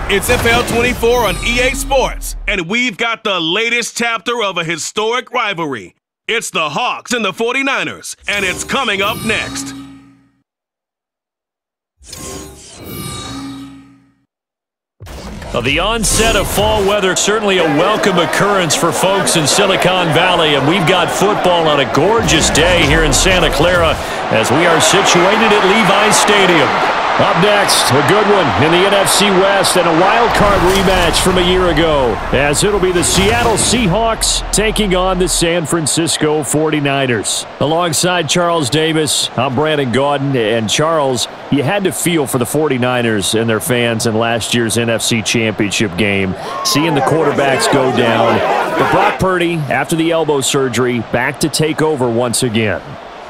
It's FL 24 on EA Sports, and we've got the latest chapter of a historic rivalry. It's the Hawks and the 49ers, and it's coming up next. The onset of fall weather, certainly a welcome occurrence for folks in Silicon Valley, and we've got football on a gorgeous day here in Santa Clara as we are situated at Levi's Stadium. Up next, a good one in the NFC West and a wild card rematch from a year ago, as it'll be the Seattle Seahawks taking on the San Francisco 49ers. Alongside Charles Davis, I'm Brandon Gaudin, and Charles, you had to feel for the 49ers and their fans in last year's NFC Championship game, seeing the quarterbacks go down. But Brock Purdy, after the elbow surgery, back to take over once again.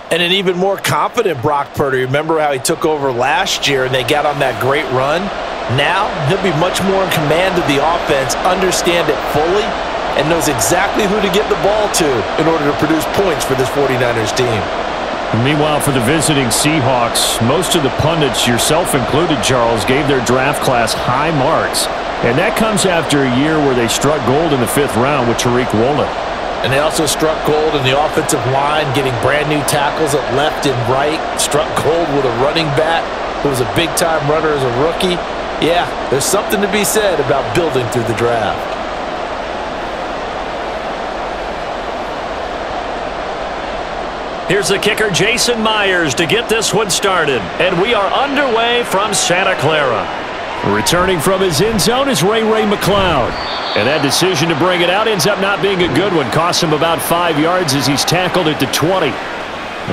And an even more confident Brock Purdy. Remember how he took over last year and they got on that great run? Now, he'll be much more in command of the offense, understand it fully, and knows exactly who to get the ball to in order to produce points for this 49ers team. Meanwhile, for the visiting Seahawks, most of the pundits, yourself included, Charles, gave their draft class high marks. And that comes after a year where they struck gold in the 5th round with Tariq Woolen. And they also struck gold in the offensive line, getting brand new tackles at left and right. Struck gold with a running back who was a big-time runner as a rookie. Yeah, there's something to be said about building through the draft. Here's the kicker, Jason Myers, to get this one started. And we are underway from Santa Clara. Returning from his end zone is Ray McLeod. And that decision to bring it out ends up not being a good one. Costs him about 5 yards as he's tackled at the 20.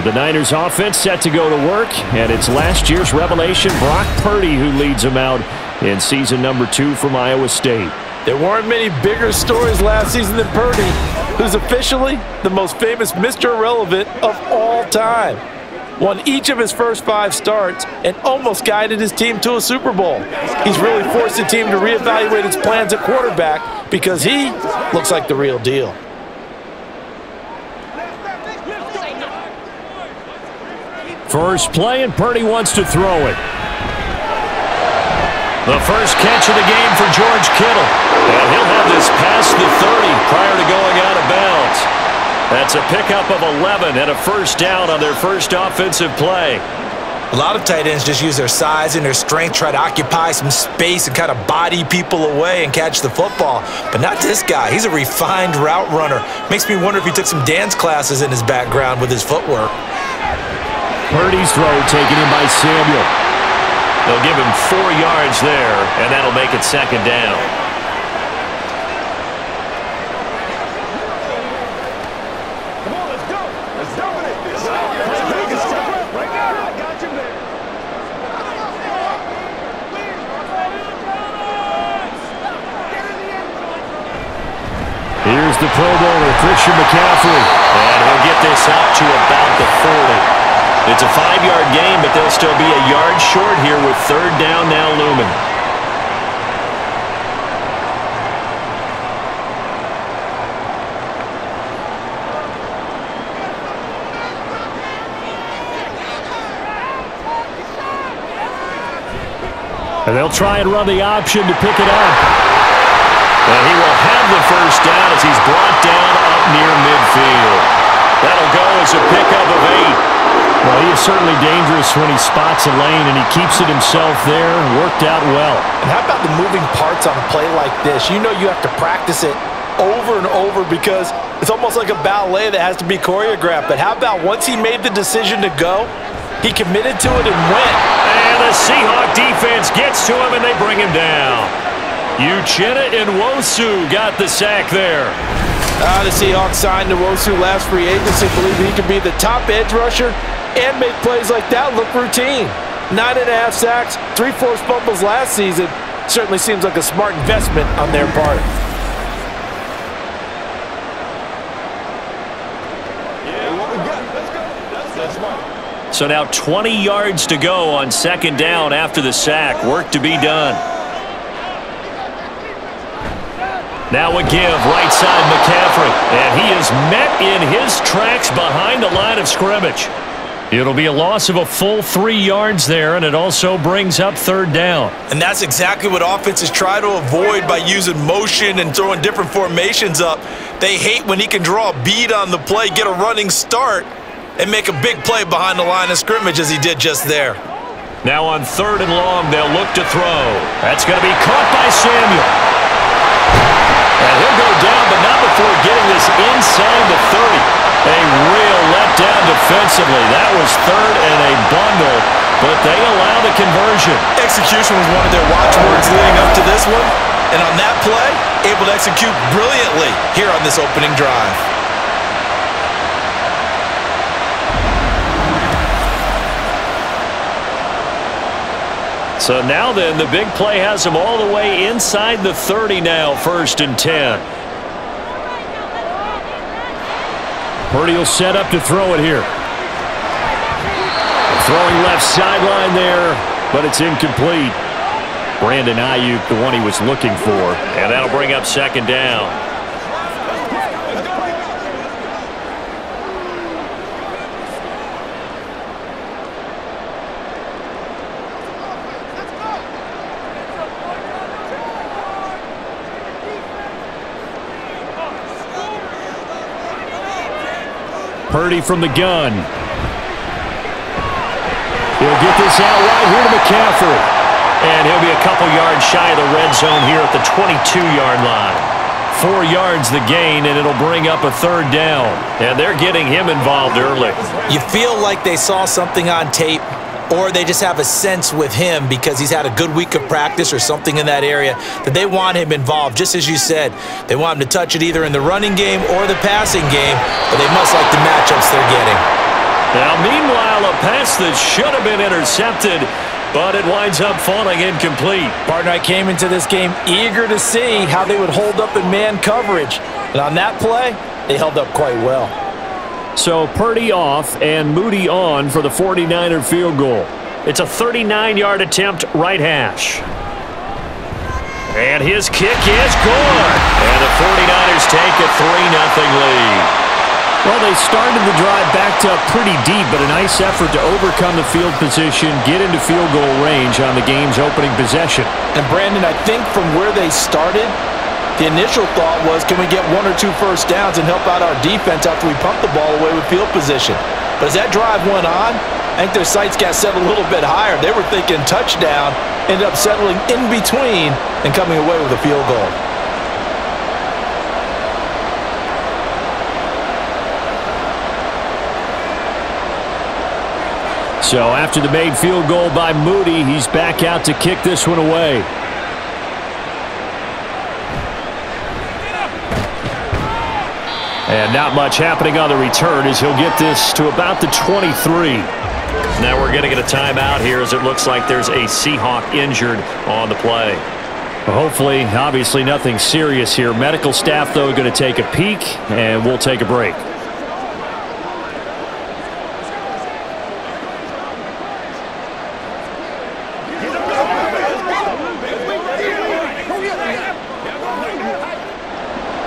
The Niners offense set to go to work, and it's last year's revelation, Brock Purdy, who leads them out in season number 2 from Iowa State. There weren't many bigger stories last season than Purdy, who's officially the most famous Mr. Irrelevant of all time. Won each of his first 5 starts and almost guided his team to a Super Bowl. He's really forced the team to reevaluate its plans at quarterback because he looks like the real deal. First play, and Purdy wants to throw it. The first catch of the game for George Kittle. And he'll have this past the 30 prior to going out of bounds. That's a pickup of 11 and a first down on their first offensive play. A lot of tight ends just use their size and their strength, try to occupy some space and kind of body people away and catch the football. But not this guy. He's a refined route runner. Makes me wonder if he took some dance classes in his background with his footwork. Purdy's throw taken in by Samuel. They'll give him 4 yards there, and that'll make it second down. Here's the Pro Bowler, Christian McCaffrey. And he'll get this out to about the 40. It's a 5-yard gain, but they'll still be a yard short here with third down now looming. And they'll try and run the option to pick it up. And he will have the first down as he's brought down up near midfield. That'll go as a pickup of 8. Well, he is certainly dangerous when he spots a lane, and he keeps it himself there. Worked out well. And how about the moving parts on a play like this? You know you have to practice it over and over because it's almost like a ballet that has to be choreographed. But how about once he made the decision to go, he committed to it and went. And the Seahawk defense gets to him, and they bring him down. Uchenna Nwosu got the sack there. The Seahawks signed Nwosu last free agency, believe he could be the top edge rusher and make plays like that look routine. 9.5 sacks, 3 forced fumbles last season. Certainly seems like a smart investment on their part. So now 20 yards to go on second down after the sack. Work to be done. Now a give, right side McCaffrey. And he is met in his tracks behind the line of scrimmage. It'll be a loss of a full 3 yards there, and it also brings up third down. And that's exactly what offenses try to avoid by using motion and throwing different formations up. They hate when he can draw a bead on the play, get a running start, and make a big play behind the line of scrimmage as he did just there. Now on 3rd and long, they'll look to throw. That's going to be caught by Samuel. And he'll go down, but not before getting this inside the 30. A real letdown defensively. That was 3rd and a bundle, but they allow the conversion. Execution was one of their watchwords leading up to this one. And on that play, able to execute brilliantly here on this opening drive. So now then, the big play has them all the way inside the 30 now, 1st and 10. Purdy will set up to throw it here. Throwing left sideline there, but it's incomplete. Brandon Ayuk, the one he was looking for, and that'll bring up 2nd down. Purdy from the gun. He'll get this out right here to McCaffrey. And he'll be a couple yards shy of the red zone here at the 22-yard line. 4 yards the gain, and it'll bring up a 3rd down. And they're getting him involved early. You feel like they saw something on tape, or they just have a sense with him because he's had a good week of practice or something in that area that they want him involved. Just as you said, they want him to touch it either in the running game or the passing game, but they must like the matchups they're getting. Now, meanwhile, a pass that should have been intercepted, but it winds up falling incomplete. Partner, I came into this game eager to see how they would hold up in man coverage. And on that play, they held up quite well. So Purdy off and Moody on for the 49er field goal. It's a 39-yard attempt, right hash. And his kick is good. And the 49ers take a 3-0 lead. Well, they started the drive backed up pretty deep, but a nice effort to overcome the field position, get into field goal range on the game's opening possession. And Brandon, I think from where they started, the initial thought was, can we get 1 or 2 first downs and help out our defense after we pump the ball away with field position? But as that drive went on, I think their sights got set a little bit higher. They were thinking touchdown, ended up settling in between and coming away with a field goal. So after the made field goal by Moody, he's back out to kick this one away. And not much happening on the return as he'll get this to about the 23. Now we're going to get a timeout here as it looks like there's a Seahawk injured on the play. Hopefully, obviously nothing serious here. Medical staff, though, going to take a peek, and we'll take a break.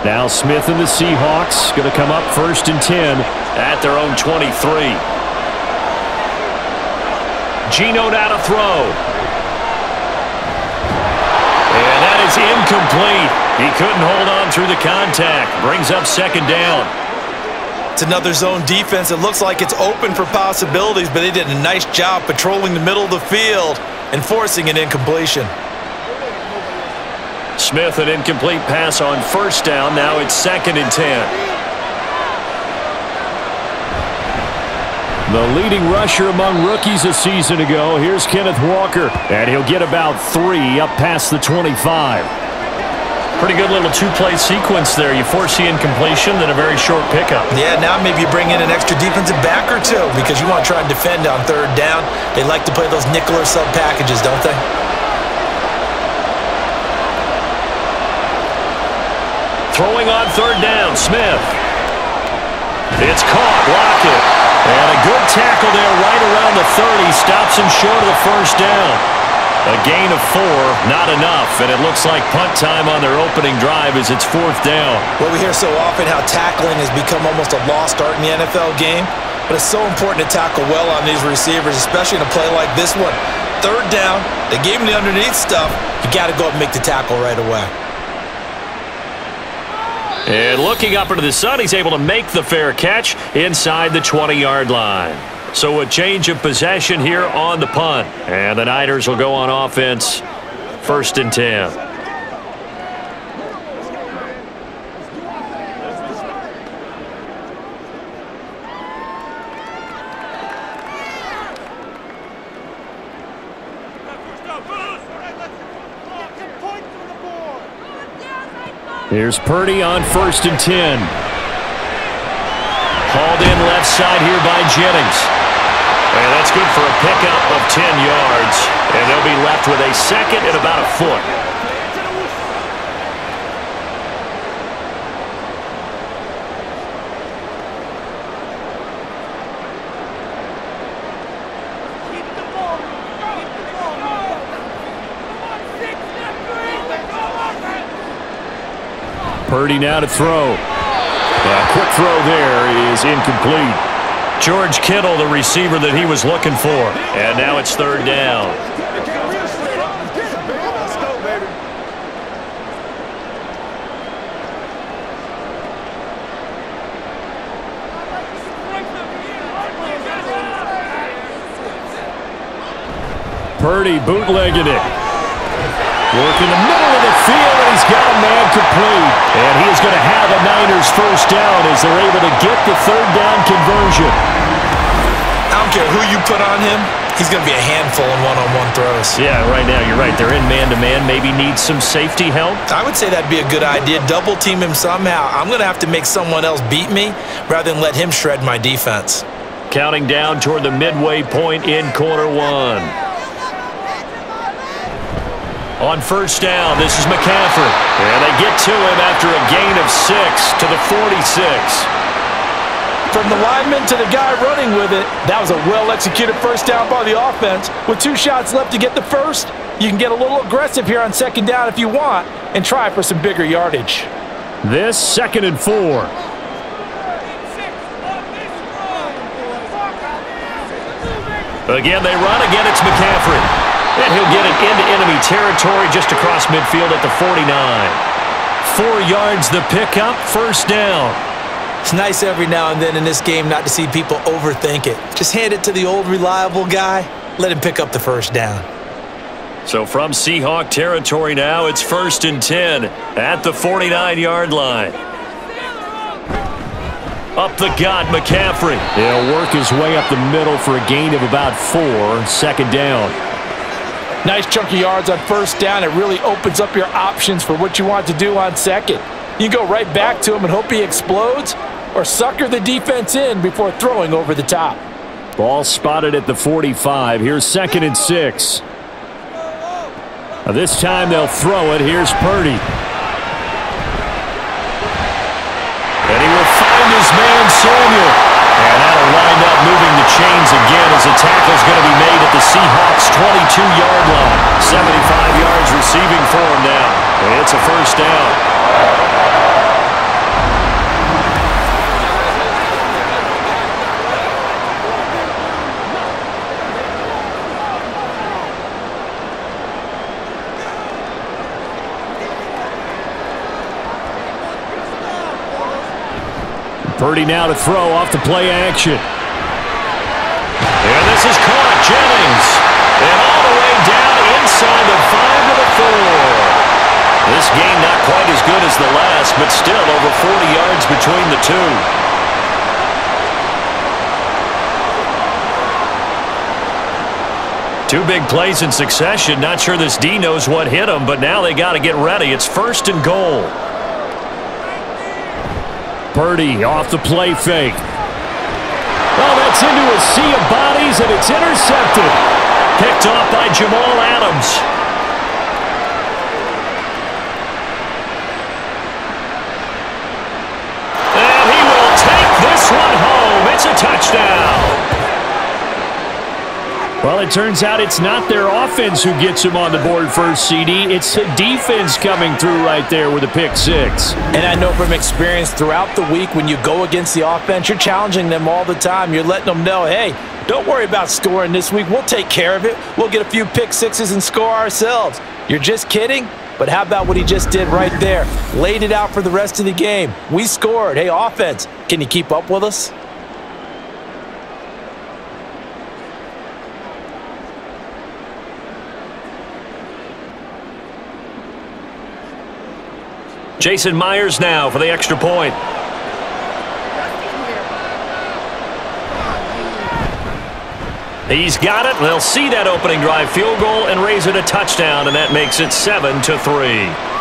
Now Smith and the Seahawks going to come up 1st and 10 at their own 23. Geno now to throw. And that is incomplete. He couldn't hold on through the contact. Brings up 2nd down. It's another zone defense. It looks like it's open for possibilities, but they did a nice job patrolling the middle of the field and forcing an incompletion. Smith, an incomplete pass on 1st down. Now it's 2nd and 10. The leading rusher among rookies a season ago. Here's Kenneth Walker. And he'll get about 3 up past the 25. Pretty good little 2-play sequence there. You force the incompletion, then a very short pickup. Yeah, now maybe you bring in an extra defensive back or 2 because you want to try and defend on 3rd down. They like to play those nickel or sub packages, don't they? Throwing on 3rd down, Smith. It's caught, blocked it. And a good tackle there right around the 30. Stops him short of the 1st down. A gain of 4, not enough. And it looks like punt time on their opening drive as it's 4th down. Well, we hear so often how tackling has become almost a lost art in the NFL game. but it's so important to tackle well on these receivers, especially in a play like this one. Third down, they gave him the underneath stuff. You got to go up and make the tackle right away. And looking up into the sun, he's able to make the fair catch inside the 20-yard line. So a change of possession here on the punt. And the Niners will go on offense, 1st and 10. Here's Purdy on 1st and 10. Hauled in left side here by Jennings. And that's good for a pickup of 10 yards. And they'll be left with a second and about a foot. Purdy now to throw. A quick throw there is incomplete. George Kittle, the receiver that he was looking for. And now it's 3rd down. Purdy bootlegging it. Working the middle of the field, and he's got a man complete. And he is going to have a Niners 1st down as they're able to get the 3rd down conversion. I don't care who you put on him. He's going to be a handful in one-on-one throws. Yeah, right now, you're right. They're in man-to-man. Maybe needs some safety help. I would say that'd be a good idea. Double team him somehow. I'm going to have to make someone else beat me rather than let him shred my defense. Counting down toward the midway point in quarter 1. On 1st down, this is McCaffrey. And they get to him after a gain of 6 to the 46. From the lineman to the guy running with it, that was a well-executed 1st down by the offense. With 2 shots left to get the first, you can get a little aggressive here on 2nd down if you want and try for some bigger yardage. This 2nd and 4. Again, they run. Again, it's McCaffrey. And he'll get it into enemy territory just across midfield at the 49. 4 yards the pickup, 1st down. It's nice every now and then in this game not to see people overthink it. Just hand it to the old reliable guy. Let him pick up the 1st down. So from Seahawk territory now, it's 1st and 10 at the 49-yard line. Up the gut, McCaffrey. He'll work his way up the middle for a gain of about 4, 2nd down. Nice chunk of yards on 1st down. It really opens up your options for what you want to do on 2nd. You go right back to him and hope he explodes, or sucker the defense in before throwing over the top. Ball spotted at the 45. Here's 2nd and 6. This time they'll throw it. Here's Purdy. And he will find his man, Samuel. And that'll wind up moving the chains again as a tackle's going to be made at the Seahawks' 22-yard line. 75 yards receiving for him now. And it's a 1st down. Purdy now to throw off the play action. And this is caught. Jennings. And all the way down inside the 5 to the 4. This game not quite as good as the last, but still over 40 yards between the two. Two big plays in succession. Not sure this D knows what hit him, but now they got to get ready. It's 1st and goal. Purdy off the play fake. Oh, that's into a sea of bodies, and it's intercepted. Picked off by Jamal Adams. And he will take this one home. It's a touchdown. Well, it turns out it's not their offense who gets them on the board first, CD. It's the defense coming through right there with a pick six. And I know from experience throughout the week, when you go against the offense, you're challenging them all the time. You're letting them know, hey, don't worry about scoring this week. We'll take care of it. We'll get a few pick sixes and score ourselves. You're just kidding? But how about what he just did right there? Laid it out for the rest of the game. We scored. Hey, offense, can you keep up with us? Jason Myers now for the extra point. He's got it. They'll see that opening drive field goal and raise it a touchdown, and that makes it 7-3.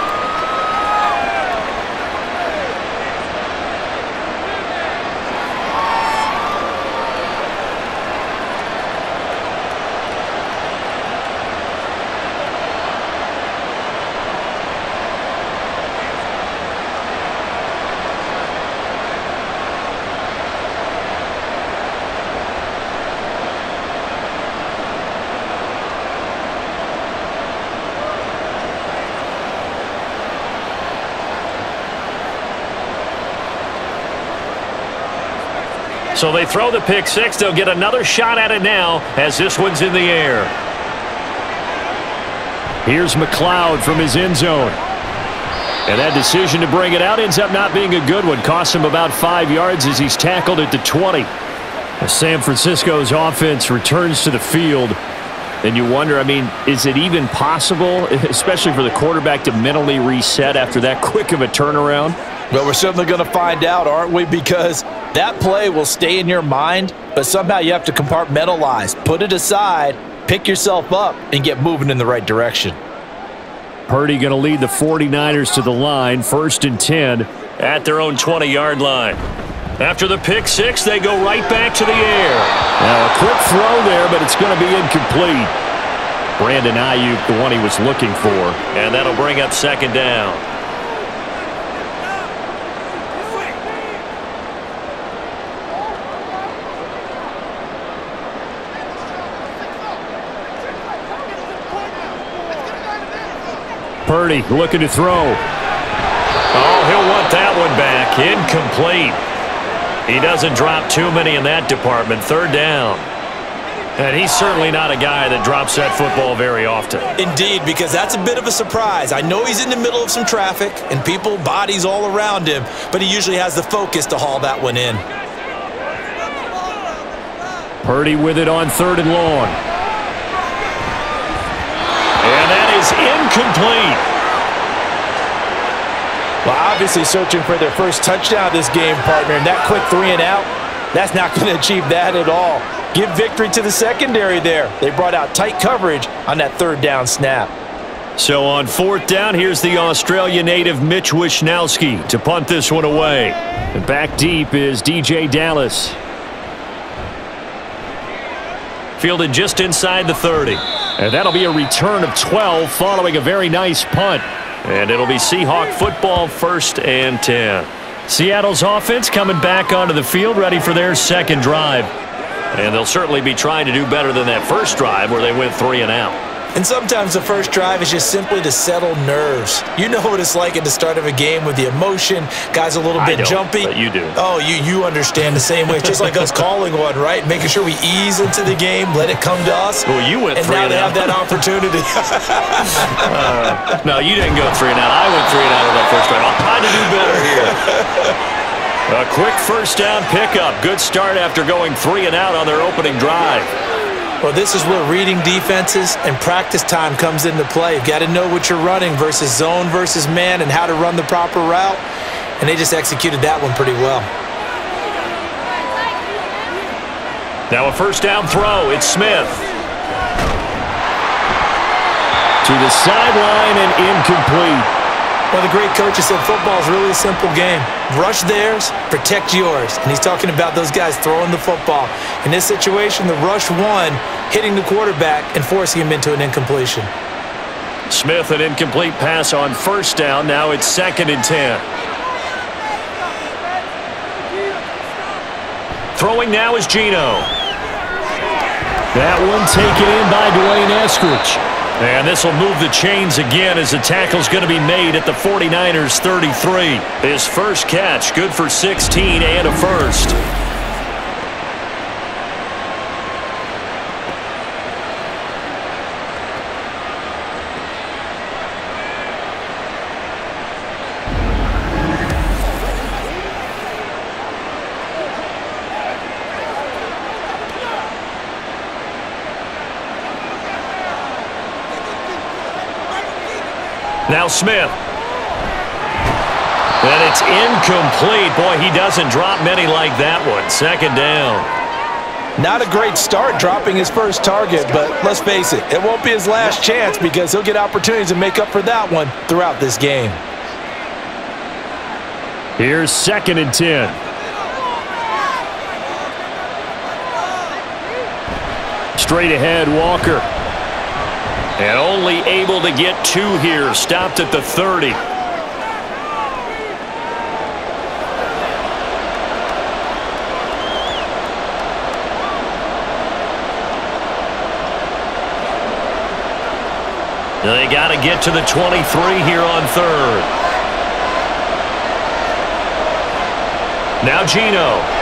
So they throw the pick six. They'll get another shot at it now as this one's in the air. Here's McLeod from his end zone. And that decision to bring it out ends up not being a good one. Costs him about 5 yards as he's tackled at the 20. As San Francisco's offense returns to the field, and you wonder, I mean, is it even possible, especially for the quarterback, to mentally reset after that quick of a turnaround? Well, we're certainly going to find out, aren't we? Because that play will stay in your mind, but somehow you have to compartmentalize. Put it aside, pick yourself up, and get moving in the right direction. Purdy going to lead the 49ers to the line, 1st and 10 at their own 20-yard line. After the pick six, they go right back to the air. Now a quick throw there, but it's going to be incomplete. Brandon Ayuk, the one he was looking for, and that'll bring up 2nd down. Purdy looking to throw. Oh, he'll want that one back. Incomplete. He doesn't drop too many in that department. 3rd down. And he's certainly not a guy that drops that football very often. Indeed, because that's a bit of a surprise. I know he's in the middle of some traffic and people, bodies all around him, but he usually has the focus to haul that one in. Purdy with it on 3rd and long. And that is incomplete. Well, obviously searching for their first touchdown this game, partner, and that quick 3 and out, that's not going to achieve that at all. Give victory to the secondary there. They brought out tight coverage on that 3rd down snap. So on 4th down, here's the Australia native Mitch Wishnowsky to punt this one away. And back deep is DJ Dallas. Fielded just inside the 30. And that'll be a return of 12 following a very nice punt. And it'll be Seahawk football, 1st and 10. Seattle's offense coming back onto the field, ready for their 2nd drive. And they'll certainly be trying to do better than that first drive where they went 3 and out. And sometimes the first drive is just simply to settle nerves. You know what it's like at the start of a game with the emotion. Guys a little bit jumpy. But you do. Oh, you understand the same way. It's just like us calling one, right? Making sure we ease into the game, let it come to us. Well, you went 3 and out. And now they have that opportunity. No, you didn't go 3 and out. I went 3 and out on that first drive. I'm trying to do better here. A quick 1st down pickup. Good start after going 3 and out on their opening drive. Well, this is where reading defenses and practice time comes into play. You've got to know what you're running versus zone versus man and how to run the proper route. And they just executed that one pretty well. Now a 1st down throw. It's Smith. To the sideline and incomplete. Well, the great coach has said football is really a simple game. Rush theirs, protect yours. And he's talking about those guys throwing the football. In this situation, the rush one, hitting the quarterback and forcing him into an incompletion. Smith, an incomplete pass on 1st down. Now it's 2nd and 10. Throwing now is Geno. That one taken in by Dwayne Eskridge. And this will move the chains again as the tackle's going to be made at the 49ers 33. His first catch, good for 16 and a first. Now Smith. And it's incomplete. Boy, he doesn't drop many like that one. Second down. Not a great start dropping his first target, but let's face it, it won't be his last chance because he'll get opportunities to make up for that one throughout this game. Here's 2nd and 10. Straight ahead, Walker. And only able to get 2 here. Stopped at the 30. They got to get to the 23 here on 3rd. Now Geno.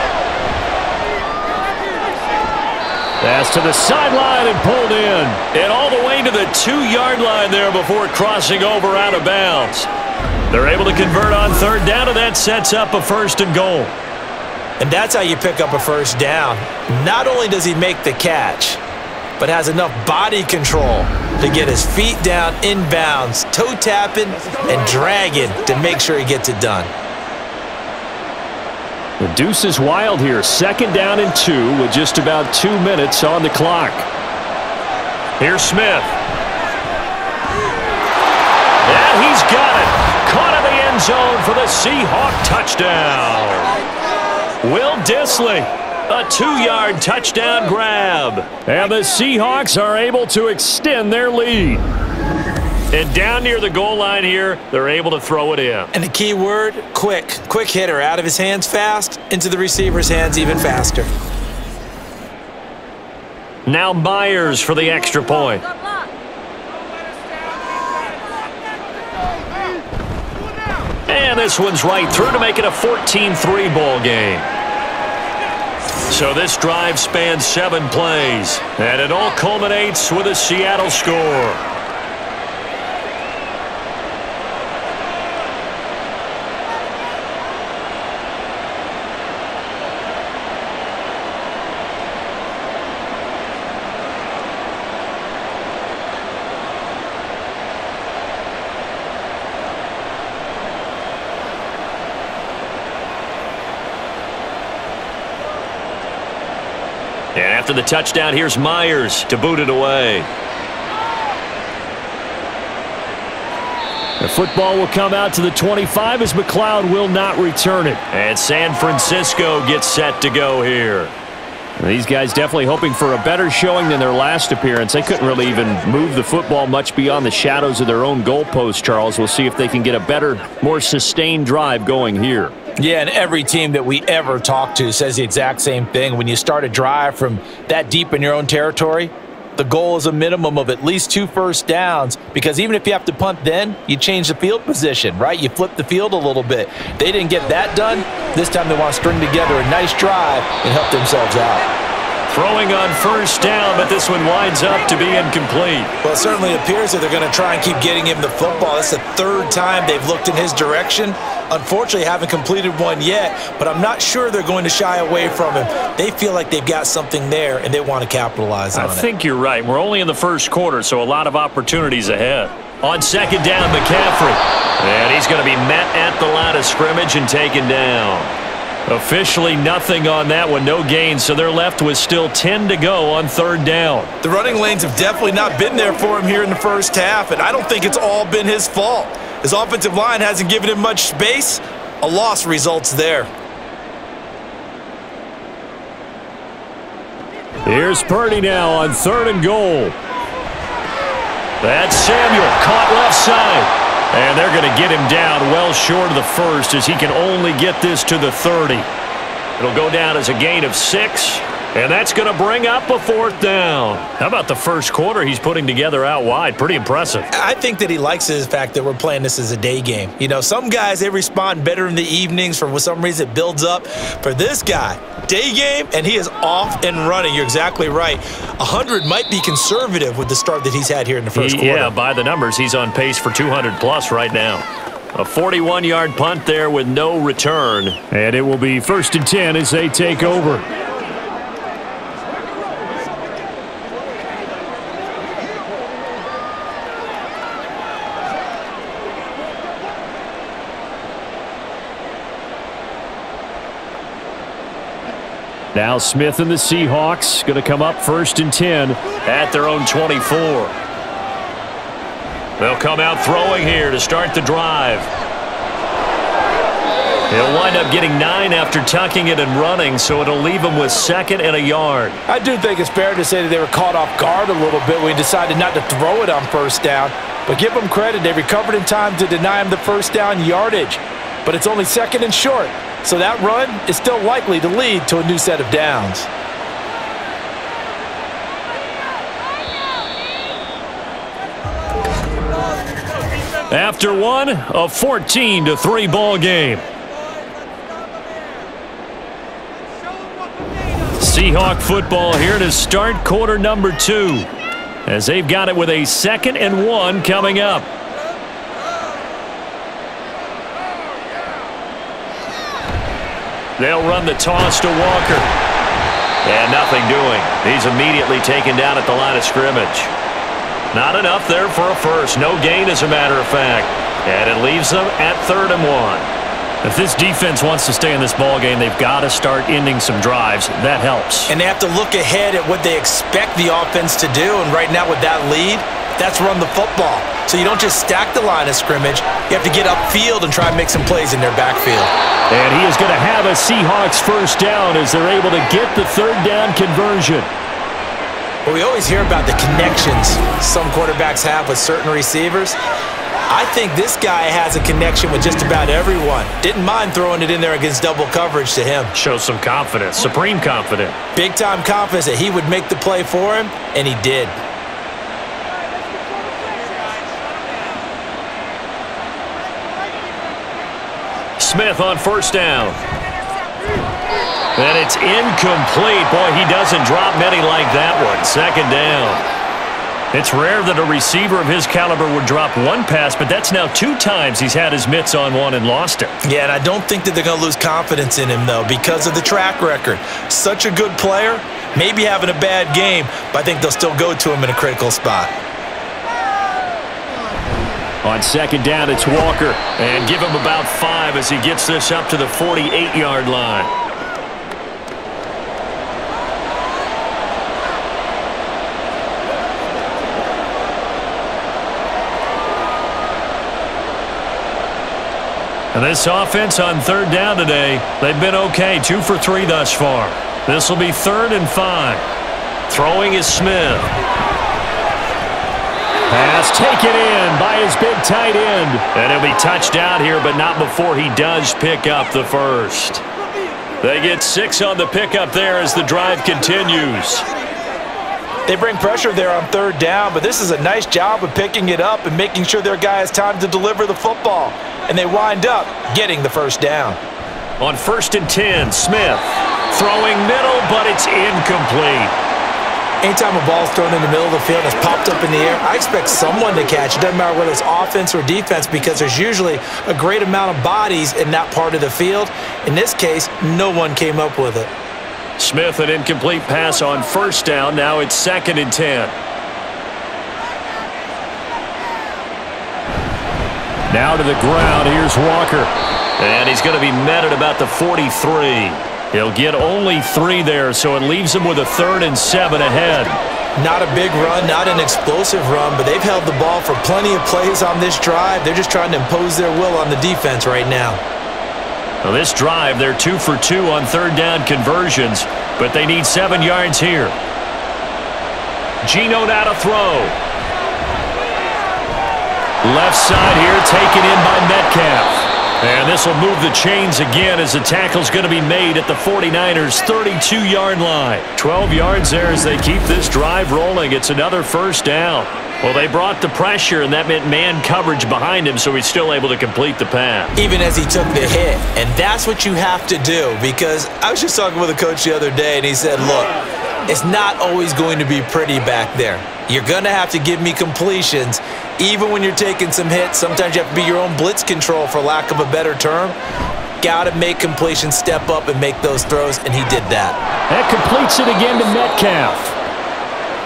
Pass to the sideline and pulled in. And all the way to the 2-yard line there before crossing over out of bounds. They're able to convert on 3rd down, and that sets up a 1st and goal. And that's how you pick up a 1st down. Not only does he make the catch, but has enough body control to get his feet down inbounds, toe tapping and dragging to make sure he gets it done. The deuce is wild here. 2nd down and 2 with just about 2 minutes on the clock. Here's Smith. And he's got it. Caught in the end zone for the Seahawk touchdown. Will Dissly, a 2-yard touchdown grab. And the Seahawks are able to extend their lead. And down near the goal line here, they're able to throw it in. And the key word, quick. Quick hitter. Out of his hands fast, into the receiver's hands even faster. Now Myers for the extra point. And this one's right through to make it a 14-3 ball game. So this drive spans 7 plays. And it all culminates with a Seattle score. And after the touchdown, here's Myers to boot it away. The football will come out to the 25 as McLeod will not return it. And San Francisco gets set to go here. These guys definitely hoping for a better showing than their last appearance. They couldn't really even move the football much beyond the shadows of their own goalpost, Charles. We'll see if they can get a better, more sustained drive going here. Yeah, and every team that we ever talk to says the exact same thing. When you start a drive from that deep in your own territory, the goal is a minimum of at least 2 first downs, because even if you have to punt then, you change the field position, right? You flip the field a little bit. They didn't get that done. This time they want to string together a nice drive and help themselves out. Throwing on first down, but this one winds up to be incomplete. Well, it certainly appears that they're going to try and keep getting him the football. It's the 3rd time they've looked in his direction. Unfortunately, haven't completed one yet, but I'm not sure they're going to shy away from him. They feel like they've got something there, and they want to capitalize on it. I think you're right. We're only in the first quarter, so a lot of opportunities ahead. On 2nd down, McCaffrey. And he's going to be met at the line of scrimmage and taken down. Officially nothing on that one, no gain, so they're left with still 10 to go on 3rd down. The running lanes have definitely not been there for him here in the first half, and I don't think it's all been his fault. His offensive line hasn't given him much space. A loss results there. Here's Purdy now on 3rd and goal. That's Samuel, caught left side. And they're going to get him down well short of the 1st as he can only get this to the 30. It'll go down as a gain of 6. And that's going to bring up a fourth down. How about the first quarter he's putting together out wide? Pretty impressive. I think that he likes the fact that we're playing this as a day game. You know, some guys, they respond better in the evenings. For some reason, it builds up. For this guy, day game, and he is off and running. You're exactly right. 100 might be conservative with the start that he's had here in the first quarter. Yeah, by the numbers, he's on pace for 200-plus right now. A 41-yard punt there with no return. And it will be 1st and 10 as they take over. Now Smith and the Seahawks going to come up 1st and 10 at their own 24. They'll come out throwing here to start the drive. He'll wind up getting 9 after tucking it and running, so it'll leave him with 2nd and a yard. I do think it's fair to say that they were caught off guard a little bit when he decided not to throw it on 1st down. But give them credit, they recovered in time to deny him the 1st down yardage. But it's only 2nd and short. So that run is still likely to lead to a new set of downs. After one, a 14-3 ball game. Seahawk football here to start quarter number 2, as they've got it with a 2nd and 1 coming up. They'll run the toss to Walker. And nothing doing. He's immediately taken down at the line of scrimmage. Not enough there for a first. No gain, as a matter of fact. And it leaves them at 3rd and 1. If this defense wants to stay in this ballgame, they've got to start ending some drives. That helps. And they have to look ahead at what they expect the offense to do. And right now with that lead, that's run the football. So you don't just stack the line of scrimmage. You have to get upfield and try and make some plays in their backfield. And he is going to have a Seahawks 1st down as they're able to get the 3rd down conversion. Well, we always hear about the connections some quarterbacks have with certain receivers. I think this guy has a connection with just about everyone. Didn't mind throwing it in there against double coverage to him. Shows some confidence, supreme confidence. Big-time confidence that he would make the play for him, and he did. Smith on 1st down. And it's incomplete. Boy, he doesn't drop many like that one. 2nd down. It's rare that a receiver of his caliber would drop one pass, but that's now 2 times he's had his mitts on one and lost it. Yeah, and I don't think that they're going to lose confidence in him, though, because of the track record. Such a good player, maybe having a bad game, but I think they'll still go to him in a critical spot. On 2nd down, it's Walker. And give him about 5 as he gets this up to the 48-yard line. And this offense on 3rd down today, they've been okay. 2 for 3 thus far. This will be 3rd and 5. Throwing is Smith. Pass taken in by his big tight end. And he'll be touched out here, but not before he does pick up the first. They get 6 on the pickup there as the drive continues. They bring pressure there on 3rd down, but this is a nice job of picking it up and making sure their guy has time to deliver the football. And they wind up getting the 1st down. On 1st and 10, Smith throwing middle, but it's incomplete. Anytime a ball's thrown in the middle of the field and it's popped up in the air, I expect someone to catch it. Doesn't matter whether it's offense or defense, because there's usually a great amount of bodies in that part of the field. In this case, no one came up with it. Smith, an incomplete pass on 1st down. Now it's 2nd and 10. Now to the ground. Here's Walker. And he's going to be met at about the 43. He'll get only 3 there, so it leaves him with a 3rd and 7 ahead. Not a big run, not an explosive run, but they've held the ball for plenty of plays on this drive. They're just trying to impose their will on the defense right now. Well, this drive, they're 2 for 2 on 3rd down conversions, but they need 7 yards here. Geno now to throw. Left side here taken in by Metcalf. And this will move the chains again as the tackle's going to be made at the 49ers' 32-yard line. 12 yards there as they keep this drive rolling. It's another first down. Well, they brought the pressure, and that meant man coverage behind him, so he's still able to complete the pass. Even as he took the hit. And that's what you have to do, because I was just talking with a coach the other day, and he said, look, it's not always going to be pretty back there. You're going to have to give me completions. Even when you're taking some hits, sometimes you have to be your own blitz control, for lack of a better term. Got to make completions, step up, and make those throws, and he did that. That completes it again to Metcalf.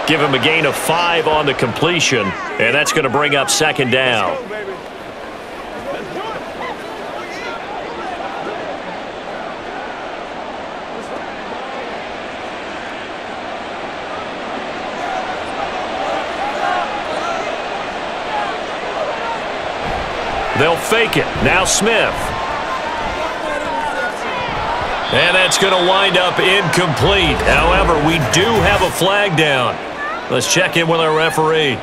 Give him a gain of 5 on the completion, and that's going to bring up second down. They'll fake it. Now Smith. And that's going to wind up incomplete. However, we do have a flag down. Let's check in with our referee.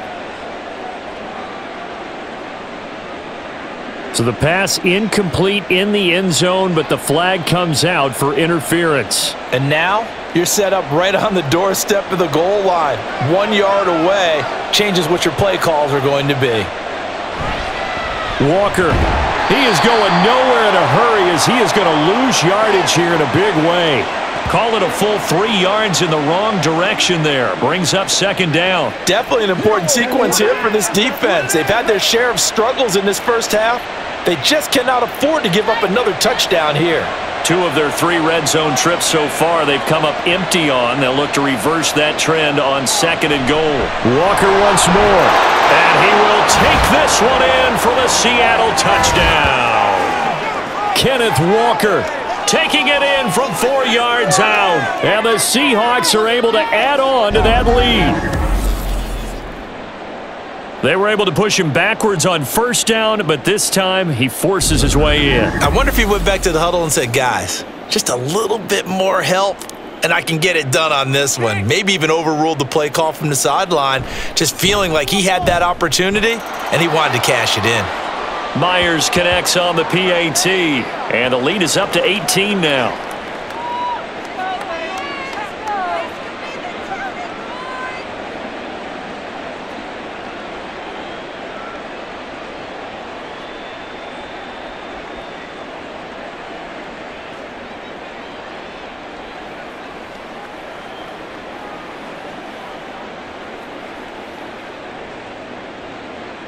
So the pass incomplete in the end zone, but the flag comes out for interference. And now you're set up right on the doorstep of the goal line. 1 yard away changes what your play calls are going to be. Walker, he is going nowhere in a hurry as he is going to lose yardage here in a big way. Call it a full 3 yards in the wrong direction there. Brings up second down. Definitely an important sequence here for this defense. They've had their share of struggles in this first half. They just cannot afford to give up another touchdown here. 2 of their 3 red zone trips so far they've come up empty on. They'll look to reverse that trend on second and goal. Walker once more. And he will take this one in for the Seattle touchdown. Kenneth Walker taking it in from 4 yards out. And the Seahawks are able to add on to that lead. They were able to push him backwards on first down, but this time he forces his way in. I wonder if he went back to the huddle and said, guys, just a little bit more help, and I can get it done on this one. Maybe even overruled the play call from the sideline, just feeling like he had that opportunity, and he wanted to cash it in. Myers connects on the PAT, and the lead is up to 18 now.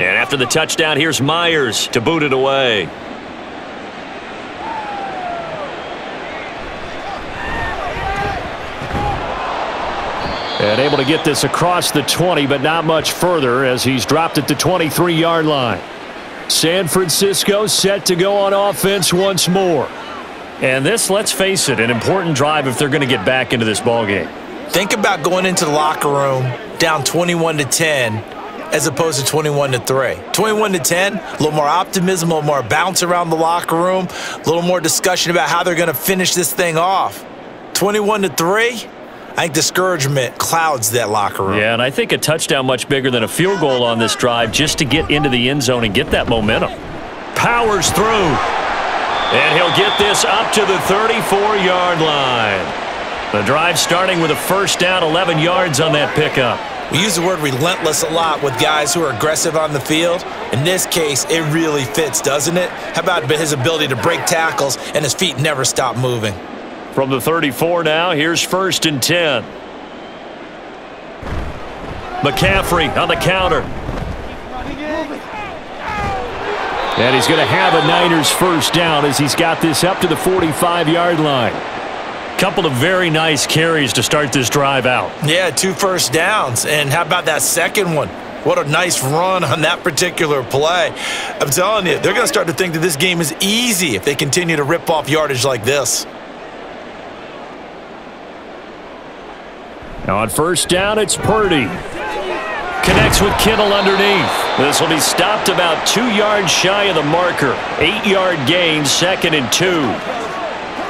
And after the touchdown, here's Myers to boot it away. And able to get this across the 20, but not much further as he's dropped it to 23-yard line. San Francisco set to go on offense once more. And this, let's face it, an important drive if they're going to get back into this ballgame. Think about going into the locker room down 21-10 as opposed to 21-3. 21-10, a little more optimism, a little more bounce around the locker room, a little more discussion about how they're going to finish this thing off. 21-3, I think discouragement clouds that locker room. Yeah, and I think a touchdown much bigger than a field goal on this drive just to get into the end zone and get that momentum. Powers through, and he'll get this up to the 34-yard line. The drive starting with a first down, 11 yards on that pickup. We use the word relentless a lot with guys who are aggressive on the field. In this case, it really fits, doesn't it? How about his ability to break tackles and his feet never stop moving? From the 34 now, here's 1st and 10. McCaffrey on the counter. And he's going to have a Niners first down as he's got this up to the 45-yard line. Couple of very nice carries to start this drive out. Yeah, 2 first downs. And how about that second one? What a nice run on that particular play. I'm telling you, they're going to start to think that this game is easy if they continue to rip off yardage like this. Now on first down, it's Purdy. Connects with Kittle underneath. This will be stopped about 2 yards shy of the marker. 8-yard gain, 2nd and 2.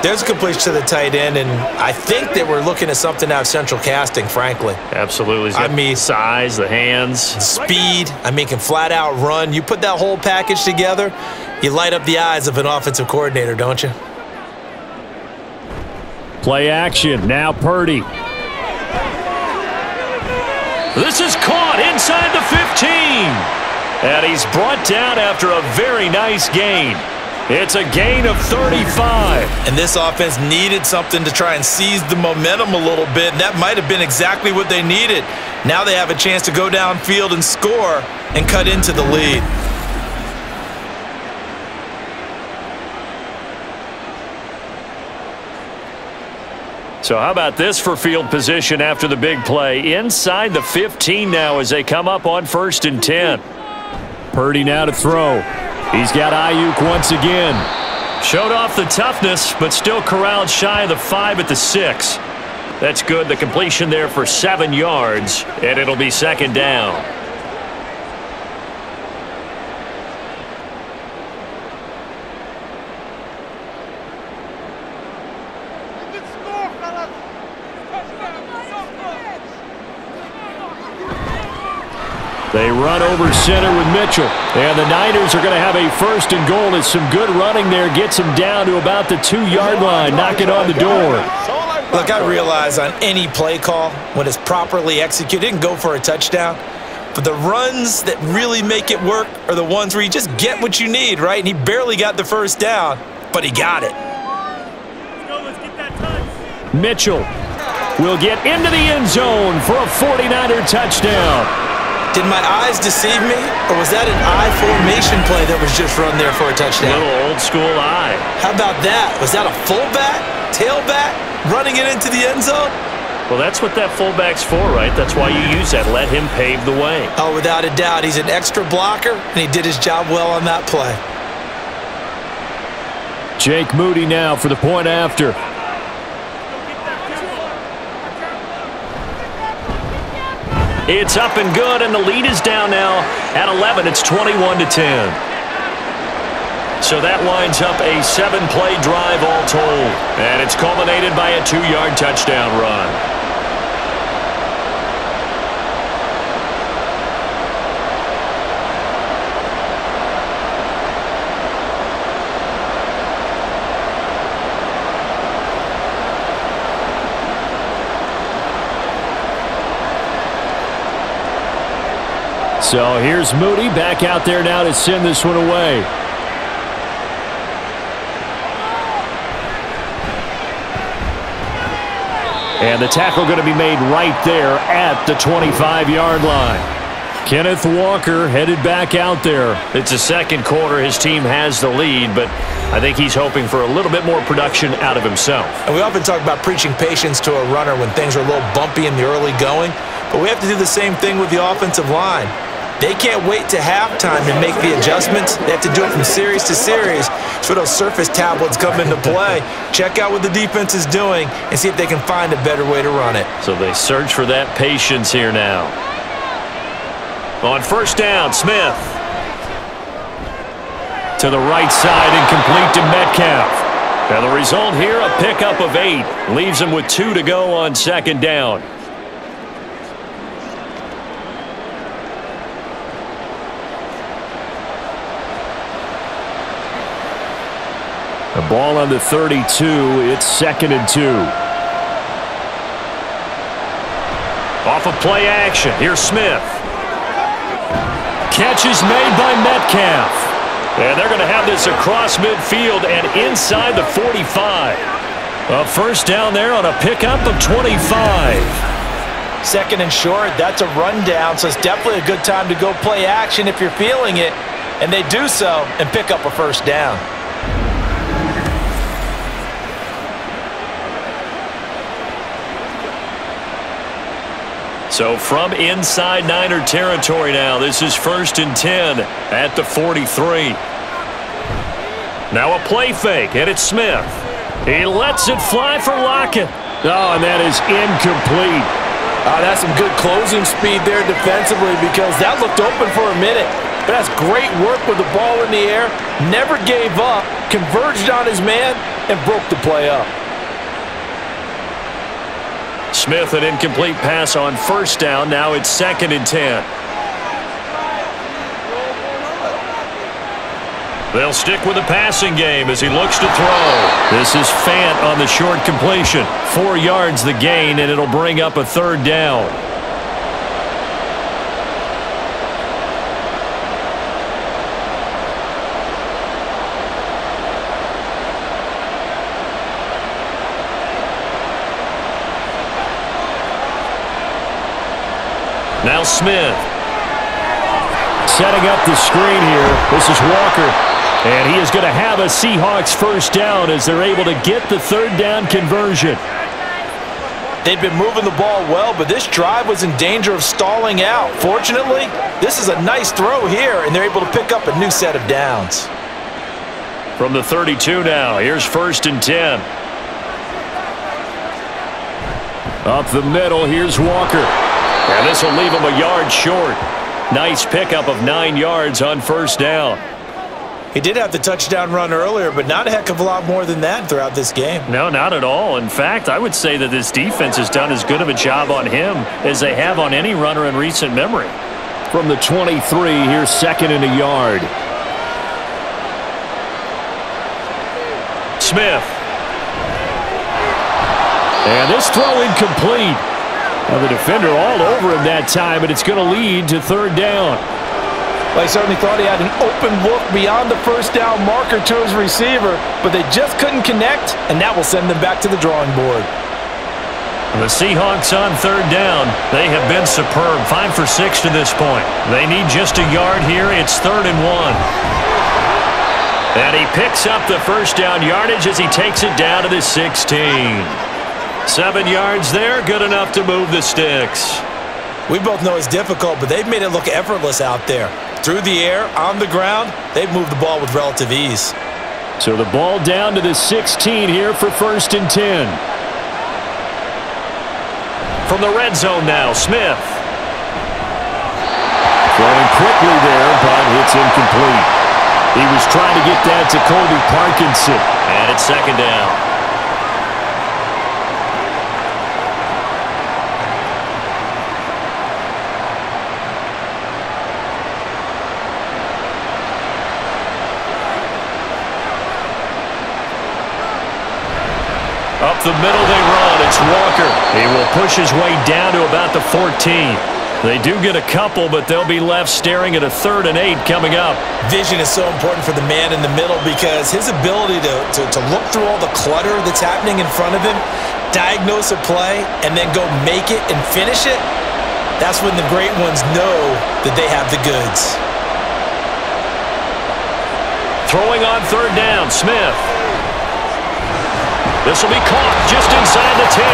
There's a completion to the tight end, and I think they were looking at something out of central casting, frankly. Absolutely. I mean, size, the hands. Speed. I mean, can flat out run. You put that whole package together, you light up the eyes of an offensive coordinator, don't you? Play action. Now Purdy. This is caught inside the 15. And he's brought down after a very nice gain. It's a gain of 35. And this offense needed something to try and seize the momentum a little bit, and that might have been exactly what they needed. Now they have a chance to go downfield and score and cut into the lead. So how about this for field position after the big play? Inside the 15 now as they come up on 1st and 10. Purdy now to throw. He's got Ayuk once again. Showed off the toughness, but still corralled shy of the 5 at the 6. That's good. The completion there for 7 yards, and it'll be 2nd down. They run over center with Mitchell. And the Niners are going to have a 1st and goal as some good running there gets them down to about the 2-yard line, knocking on the door. Look, I realize on any play call, when it's properly executed, it can go for a touchdown. But the runs that really make it work are the ones where you just get what you need, right? And he barely got the 1st down, but he got it. Mitchell will get into the end zone for a 49er touchdown. Did my eyes deceive me, or was that an I formation play that was just run there for a touchdown? A little old school eye. How about that? Was that a fullback, tailback, running it into the end zone? Well, that's what that fullback's for, right? That's why you use that. Let him pave the way. Oh, without a doubt. He's an extra blocker, and he did his job well on that play. Jake Moody now for the point after. It's up and good, and the lead is down now at 11. It's 21-10. So that winds up a 7-play drive all told, and it's culminated by a 2-yard touchdown run. So here's Moody back out there now to send this one away. And the tackle going to be made right there at the 25-yard line. Kenneth Walker headed back out there. It's the 2nd quarter. His team has the lead, but I think he's hoping for a little bit more production out of himself. And we often talk about preaching patience to a runner when things are a little bumpy in the early going, but we have to do the same thing with the offensive line. They can't wait to halftime to make the adjustments. They have to do it from series to series. So those surface tablets come into play. Check out what the defense is doing and see if they can find a better way to run it. So they search for that patience here now. On 1st down, Smith. To the right side and complete to Metcalf. And the result here, a pickup of 8. Leaves him with 2 to go on 2nd down. The ball on the 32. It's 2nd and 2. Off of play action. Here's Smith. Catch is made by Metcalf. And they're going to have this across midfield and inside the 45. A 1st down there on a pickup of 25. 2nd and short. That's a rundown, so it's definitely a good time to go play action if you're feeling it. And they do so and pick up a 1st down. So from inside Niner territory now, this is 1st and 10 at the 43. Now a play fake, and it's Smith. He lets it fly for Lockett. Oh, and that is incomplete. That's some good closing speed there defensively because that looked open for a minute. But that's great work with the ball in the air. Never gave up. Converged on his man. and broke the play up. Smith, an incomplete pass on first down. Now it's 2nd and 10. They'll stick with the passing game as he looks to throw. This is Fant on the short completion. 4 yards the gain, and it'll bring up a 3rd down. Now Smith. Setting up the screen here. This is Walker. And he is going to have a Seahawks 1st down as they're able to get the 3rd down conversion. They've been moving the ball well, but this drive was in danger of stalling out. Fortunately, this is a nice throw here, and they're able to pick up a new set of downs. From the 32 now, here's 1st and 10. Up the middle, here's Walker. And this will leave him a yard short. Nice pickup of 9 yards on 1st down. He did have the touchdown run earlier, but not a heck of a lot more than that throughout this game. No, not at all. In fact, I would say that this defense has done as good of a job on him as they have on any runner in recent memory. From the 23, here's 2nd and a yard. Smith. And this throw incomplete. Now the defender all over him that time, but it's going to lead to 3rd down. Well, he certainly thought he had an open look beyond the 1st down marker to his receiver, but they just couldn't connect, and that will send them back to the drawing board. The Seahawks on 3rd down. They have been superb. 5 for 6 to this point. They need just a yard here. It's 3rd and 1. And he picks up the 1st down yardage as he takes it down to the 16. 7 yards there, good enough to move the sticks. We both know it's difficult, but they've made it look effortless out there. Through the air, on the ground, they've moved the ball with relative ease. So the ball down to the 16 here for 1st and 10. From the red zone now, Smith. Throwing quickly there, but it's incomplete. He was trying to get that to Colby Parkinson. And it's 2nd down. Up the middle they run. It's Walker. He will push his way down to about the 14. They do get a couple, but they'll be left staring at a 3rd and 8 coming up. Vision is so important for the man in the middle because his ability to look through all the clutter that's happening in front of him, diagnose a play, and then go make it and finish it, that's when the great ones know that they have the goods. Throwing on 3rd down, Smith. This will be caught just inside the 10.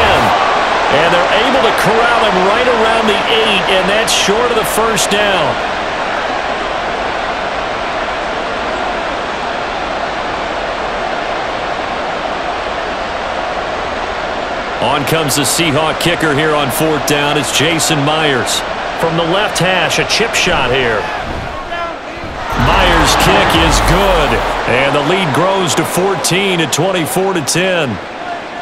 And they're able to corral him right around the 8, and that's short of the 1st down. On comes the Seahawk kicker here on 4th down. It's Jason Myers. From the left hash, a chip shot here. Myers' kick is good, and the lead grows to 14 at 24-10.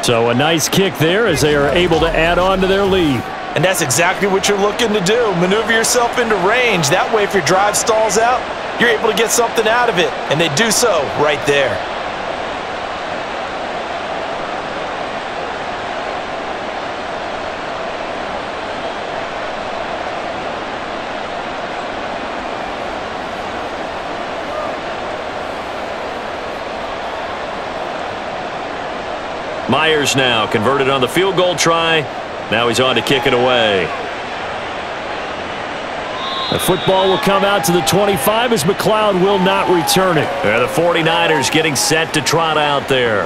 So a nice kick there as they are able to add on to their lead. And that's exactly what you're looking to do. Maneuver yourself into range. That way, if your drive stalls out, you're able to get something out of it. And they do so right there. Myers now converted on the field goal try. Now he's on to kick it away. The football will come out to the 25 as McLeod will not return it. The 49ers getting set to trot out there.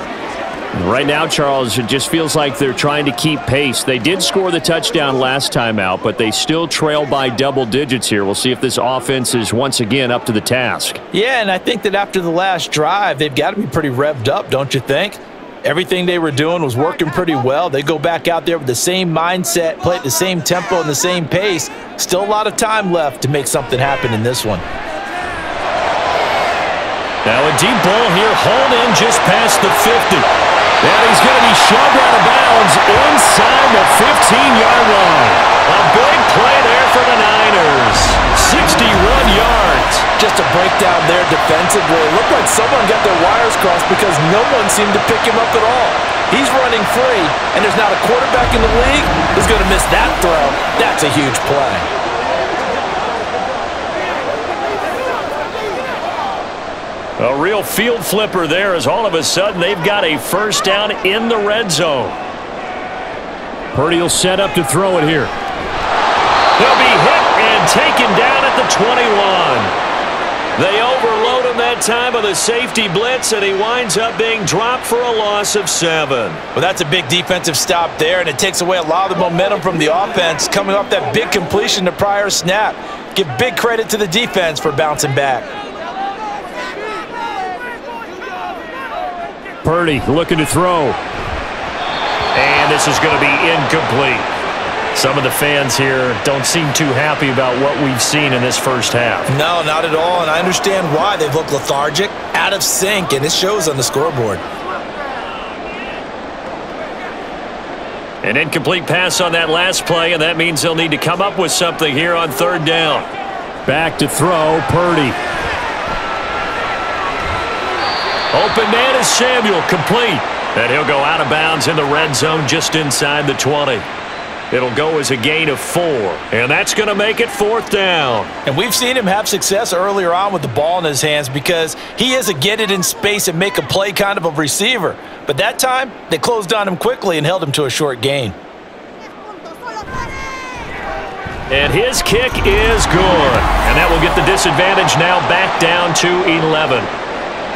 Right now, Charles, it just feels like they're trying to keep pace. They did score the touchdown last time out, but they still trail by double digits here. We'll see if this offense is once again up to the task. Yeah, and I think that after the last drive, they've got to be pretty revved up, don't you think? Everything they were doing was working pretty well. They go back out there with the same mindset, play at the same tempo and the same pace. Still a lot of time left to make something happen in this one. Now a deep ball here, hauled in just past the 50. And he's going to be shoved out of bounds inside the 15-yard line. A big play there for the Niners. 61 yards. Just a breakdown there defensively. It looked like someone got their wires crossed because no one seemed to pick him up at all. He's running free, and there's not a quarterback in the league who's going to miss that throw. That's a huge play. A real field flipper there as all of a sudden they've got a first down in the red zone. Purdy will set up to throw it here. He'll be hit and taken down at the 21. They overload him that time with a safety blitz, and he winds up being dropped for a loss of 7. Well, that's a big defensive stop there, and it takes away a lot of the momentum from the offense coming off that big completion the prior snap. Give big credit to the defense for bouncing back. Purdy looking to throw. And this is going to be incomplete. Some of the fans here don't seem too happy about what we've seen in this first half. No, not at all, and I understand why. They've looked lethargic, out of sync, and it shows on the scoreboard. An incomplete pass on that last play, and that means they'll need to come up with something here on third down. Back to throw, Purdy. Open man is Samuel, complete. And he'll go out of bounds in the red zone just inside the 20. It'll go as a gain of 4, and that's going to make it fourth down. And we've seen him have success earlier on with the ball in his hands because he is a get it in space and make a play kind of a receiver. But that time, they closed on him quickly and held him to a short gain. And his kick is good. And that will get the disadvantage now back down to 11.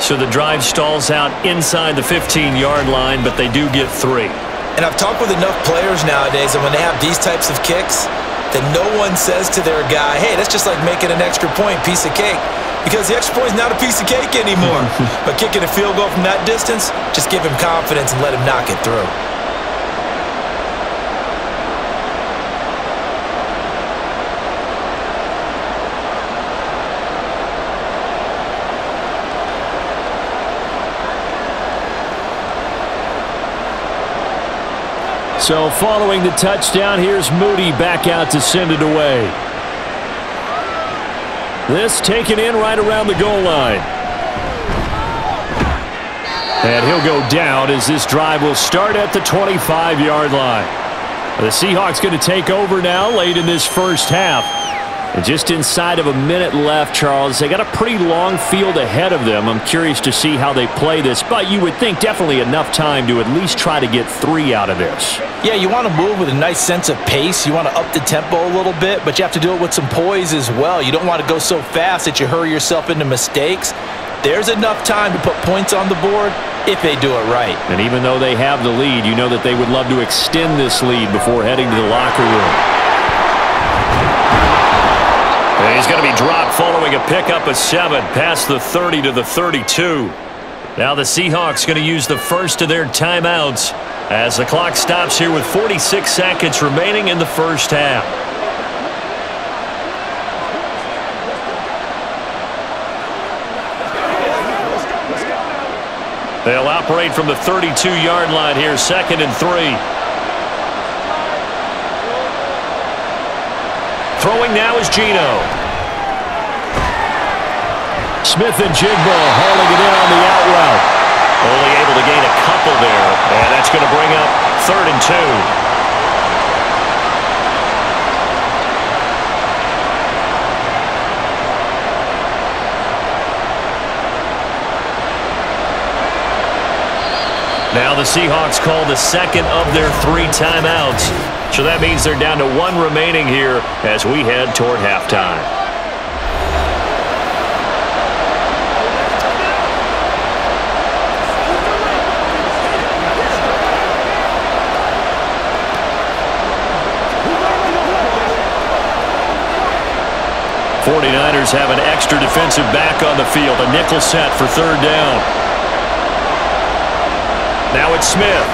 So the drive stalls out inside the 15-yard line, but they do get 3. And I've talked with enough players nowadays, and when they have these types of kicks, that no one says to their guy, hey, that's just like making an extra point, piece of cake. Because the extra point is not a piece of cake anymore. But kicking a field goal from that distance, just give him confidence and let him knock it through. So following the touchdown, here's Moody back out to send it away. This taken in right around the goal line. And he'll go down as this drive will start at the 25-yard line. The Seahawks going to take over now late in this first half. And just inside of a minute left, Charles, they got a pretty long field ahead of them. I'm curious to see how they play this, but you would think definitely enough time to at least try to get 3 out of this. Yeah, you want to move with a nice sense of pace. You want to up the tempo a little bit, but you have to do it with some poise as well. You don't want to go so fast that you hurry yourself into mistakes. There's enough time to put points on the board if they do it right. And even though they have the lead, you know that they would love to extend this lead before heading to the locker room. And he's going to be dropped following a pickup of 7 past the 30 to the 32. Now the Seahawks going to use the first of their timeouts as the clock stops here with 46 seconds remaining in the first half. They'll operate from the 32-yard line here, 2nd and 3. Throwing now is Geno. Smith and Jigba hauling it in on the out route. Only able to gain a couple there, and that's going to bring up 3rd and 2. Now the Seahawks call the second of their 3 timeouts. So that means they're down to 1 remaining here as we head toward halftime. '49ers have an extra defensive back on the field. A nickel set for 3rd down. Now it's Smith.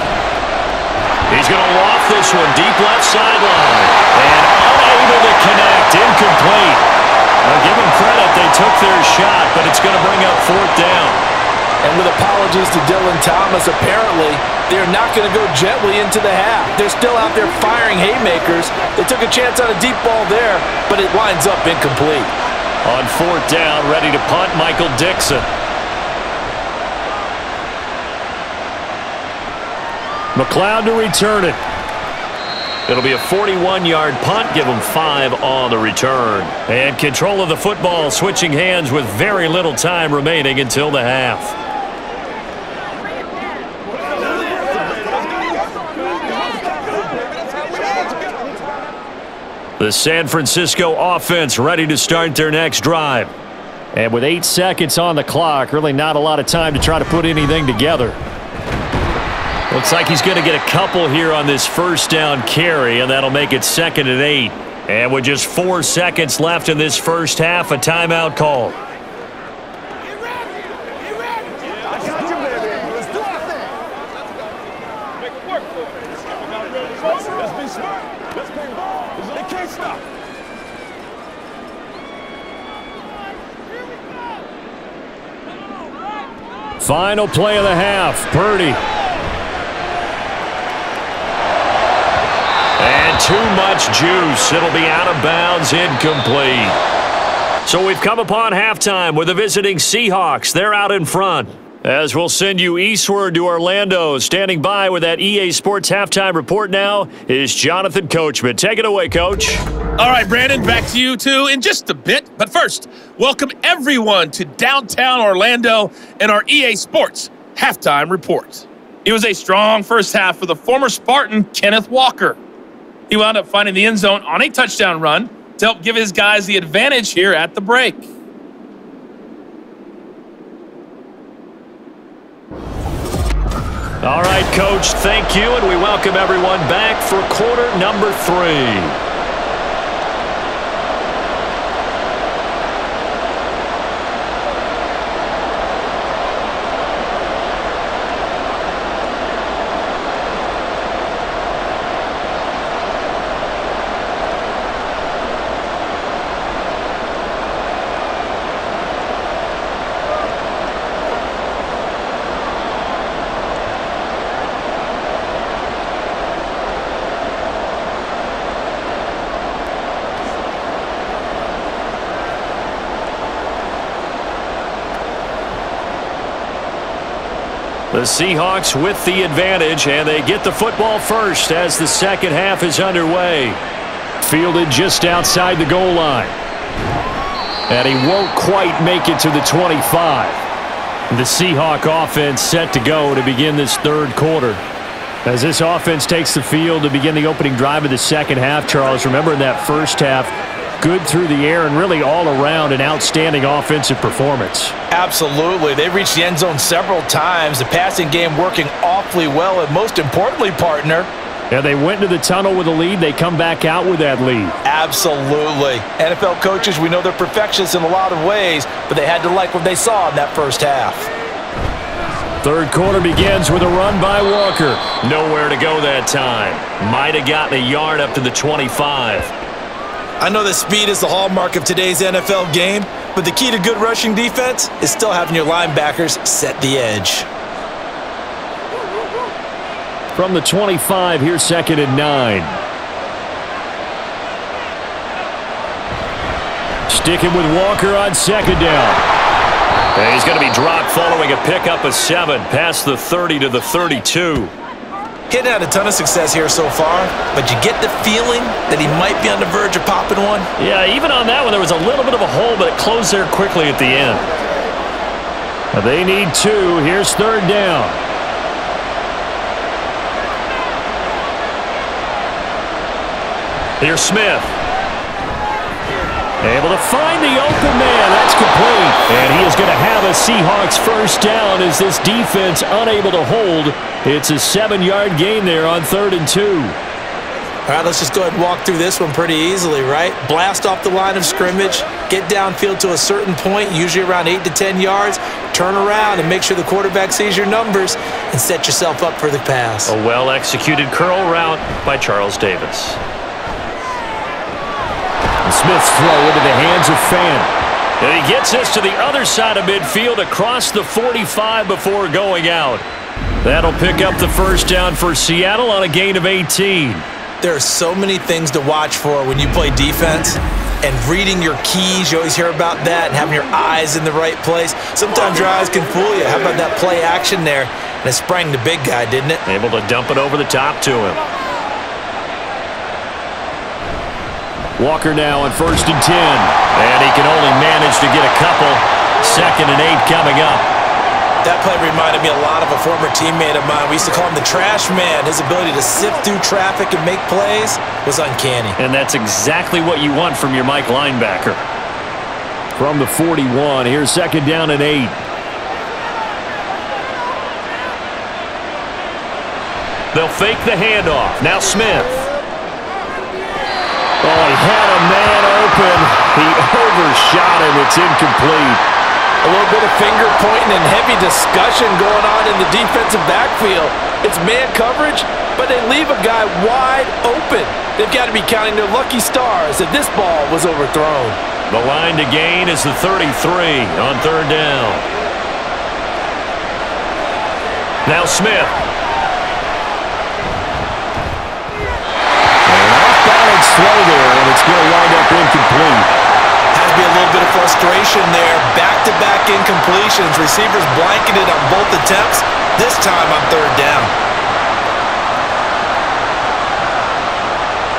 He's going to loft this one deep left sideline. And unable to connect. Incomplete. I'll give them credit. They took their shot, but it's It's going to bring up 4th down. And with apologies to Dylan Thomas, apparently they're not going to go gently into the half. They're still out there firing haymakers. They took a chance on a deep ball there, but it winds up incomplete. On 4th down, ready to punt, Michael Dixon. McLeod to return it. It'll be a 41-yard punt. Give them 5 on the return. And control of the football switching hands with very little time remaining until the half. The San Francisco offense ready to start their next drive. And with 8 seconds on the clock, really not a lot of time to try to put anything together. Looks like he's going to get a couple here on this first down carry, and that'll make it 2nd and 8. And with just 4 seconds left in this first half, a timeout call. Final play of the half, Purdy. And too much juice. It'll be out of bounds, incomplete. So we've come upon halftime with the visiting Seahawks. They're out in front. As we'll send you eastward to Orlando. Standing by with that EA Sports halftime report now is Jonathan Coachman. Take it away, Coach. All right, Brandon, back to you two in just a bit. But first, welcome everyone to downtown Orlando and our EA Sports halftime report. It was a strong first half for the former Spartan, Kenneth Walker. He wound up finding the end zone on a touchdown run to help give his guys the advantage here at the break. All right, Coach, thank you, and we welcome everyone back for quarter number 3. The Seahawks with the advantage, and they get the football first as the second half is underway. Fielded just outside the goal line. And he won't quite make it to the 25. The Seahawk offense set to go to begin this third quarter. As this offense takes the field to begin the opening drive of the second half, Charles, remember in that first half, good through the air and really all around an outstanding offensive performance. Absolutely. They reached the end zone several times. The passing game working awfully well, and most importantly, partner, yeah, they went to the tunnel with a lead. They come back out with that lead. Absolutely. NFL coaches, we know they're perfectionists in a lot of ways, but they had to like what they saw in that first half. Third quarter begins with a run by Walker. Nowhere to go that time. Might have gotten a yard up to the 25. I know that speed is the hallmark of today's NFL game, but the key to good rushing defense is still having your linebackers set the edge. From the 25, here's 2nd and 9. Sticking with Walker on 2nd down. And he's going to be dropped following a pickup of 7 past the 30 to the 32. Hitting had a ton of success here so far, but you get the feeling that he might be on the verge of popping one. Yeah, even on that one, there was a little bit of a hole, but it closed there quickly at the end. Now they need 2. Here's 3rd down. Here's Smith. Able to find the open man. That's complete. And he is going to have a Seahawks first down as this defense unable to hold. It's a 7-yard gain there on 3rd and 2. All right, let's just go ahead and walk through this one pretty easily, right? Blast off the line of scrimmage, get downfield to a certain point, usually around 8 to 10 yards, turn around and make sure the quarterback sees your numbers and set yourself up for the pass. A well-executed curl route by Charles Davis. And Smith's throw into the hands of Fan. And he gets this to the other side of midfield across the 45 before going out. That'll pick up the first down for Seattle on a gain of 18. There are so many things to watch for when you play defense. And reading your keys, you always hear about that, and having your eyes in the right place. Sometimes your eyes can fool you. How about that play action there? And it sprang the big guy, didn't it? Able to dump it over the top to him. Walker now on 1st and 10. And he can only manage to get a couple. 2nd and 8 coming up. That play reminded me a lot of a former teammate of mine. We used to call him the trash man. His ability to sift through traffic and make plays was uncanny. And that's exactly what you want from your Mike linebacker. From the 41, here's 2nd down and 8. They'll fake the handoff. Now Smith. Oh, he had a man open. He overshot him. It's incomplete. A little bit of finger pointing and heavy discussion going on in the defensive backfield. It's man coverage, but they leave a guy wide open. They've got to be counting their lucky stars that this ball was overthrown. The line to gain is the 33 on 3rd down. Now Smith. And off-balance slow there, and it's going to wind up incomplete. Has to be a little bit of frustration there. Back-to-back incompletions. Receivers blanketed on both attempts, this time on 3rd down.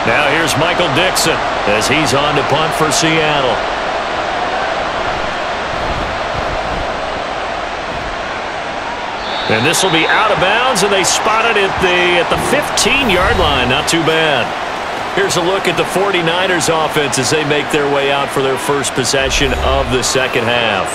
Now here's Michael Dixon as he's on to punt for Seattle. And this will be out of bounds, and they spot it at the 15-yard line. Not too bad. Here's a look at the 49ers offense as they make their way out for their first possession of the second half.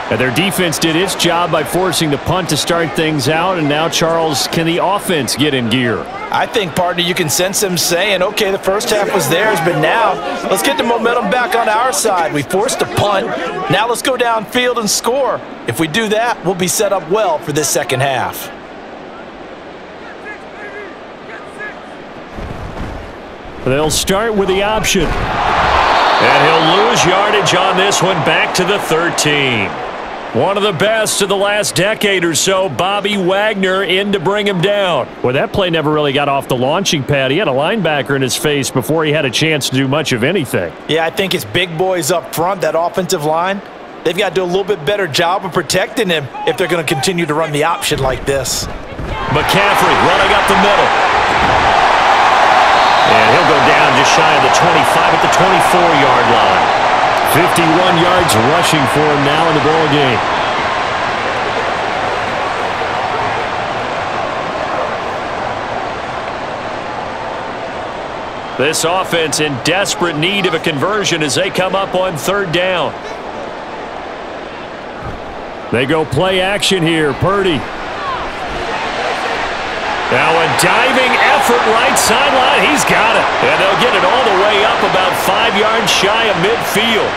And their defense did its job by forcing the punt to start things out. And now, Charles, can the offense get in gear? I think, partner, you can sense them saying, okay, the first half was theirs, but now let's get the momentum back on our side. We forced a punt. Now let's go downfield and score. If we do that, we'll be set up well for this second half. They'll start with the option. And he'll lose yardage on this one, back to the 13. One of the best of the last decade or so, Bobby Wagner in to bring him down. Well, that play never really got off the launching pad. He had a linebacker in his face before he had a chance to do much of anything. Yeah, I think it's big boys up front, that offensive line. They've got to do a little bit better job of protecting him if they're going to continue to run the option like this. McCaffrey running up the middle. And he'll go down just shy of the 25 at the 24-yard line. 51 yards rushing for him now in the ball game. This offense in desperate need of a conversion as they come up on 3rd down. They go play action here. Purdy. Now a diving effort right sideline. He's got it. And they'll get it all the way up about 5 yards shy of midfield.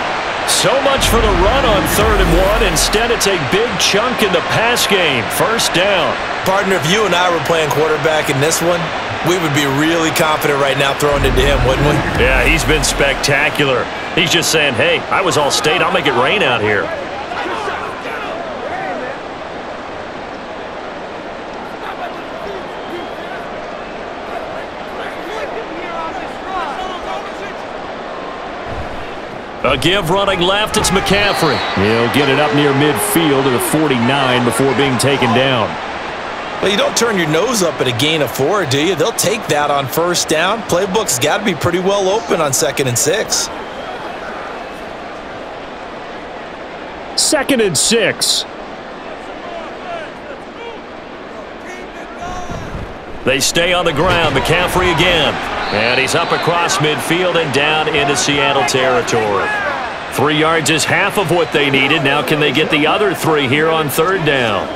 So much for the run on 3rd and 1. Instead, it's a big chunk in the pass game. 1st down. Partner, if you and I were playing quarterback in this one, we would be really confident right now throwing it to him, wouldn't we? Yeah, he's been spectacular. He's just saying, hey, I was all state. I'll make it rain out here. A give running left, it's McCaffrey. He'll get it up near midfield to the 49 before being taken down. Well, you don't turn your nose up at a gain of 4, do you? They'll take that on 1st down. Playbook's got to be pretty well open on 2nd and 6. 2nd and 6. They stay on the ground. McCaffrey again. And he's up across midfield and down into Seattle territory. 3 yards is half of what they needed. Now can they get the other 3 here on 3rd down?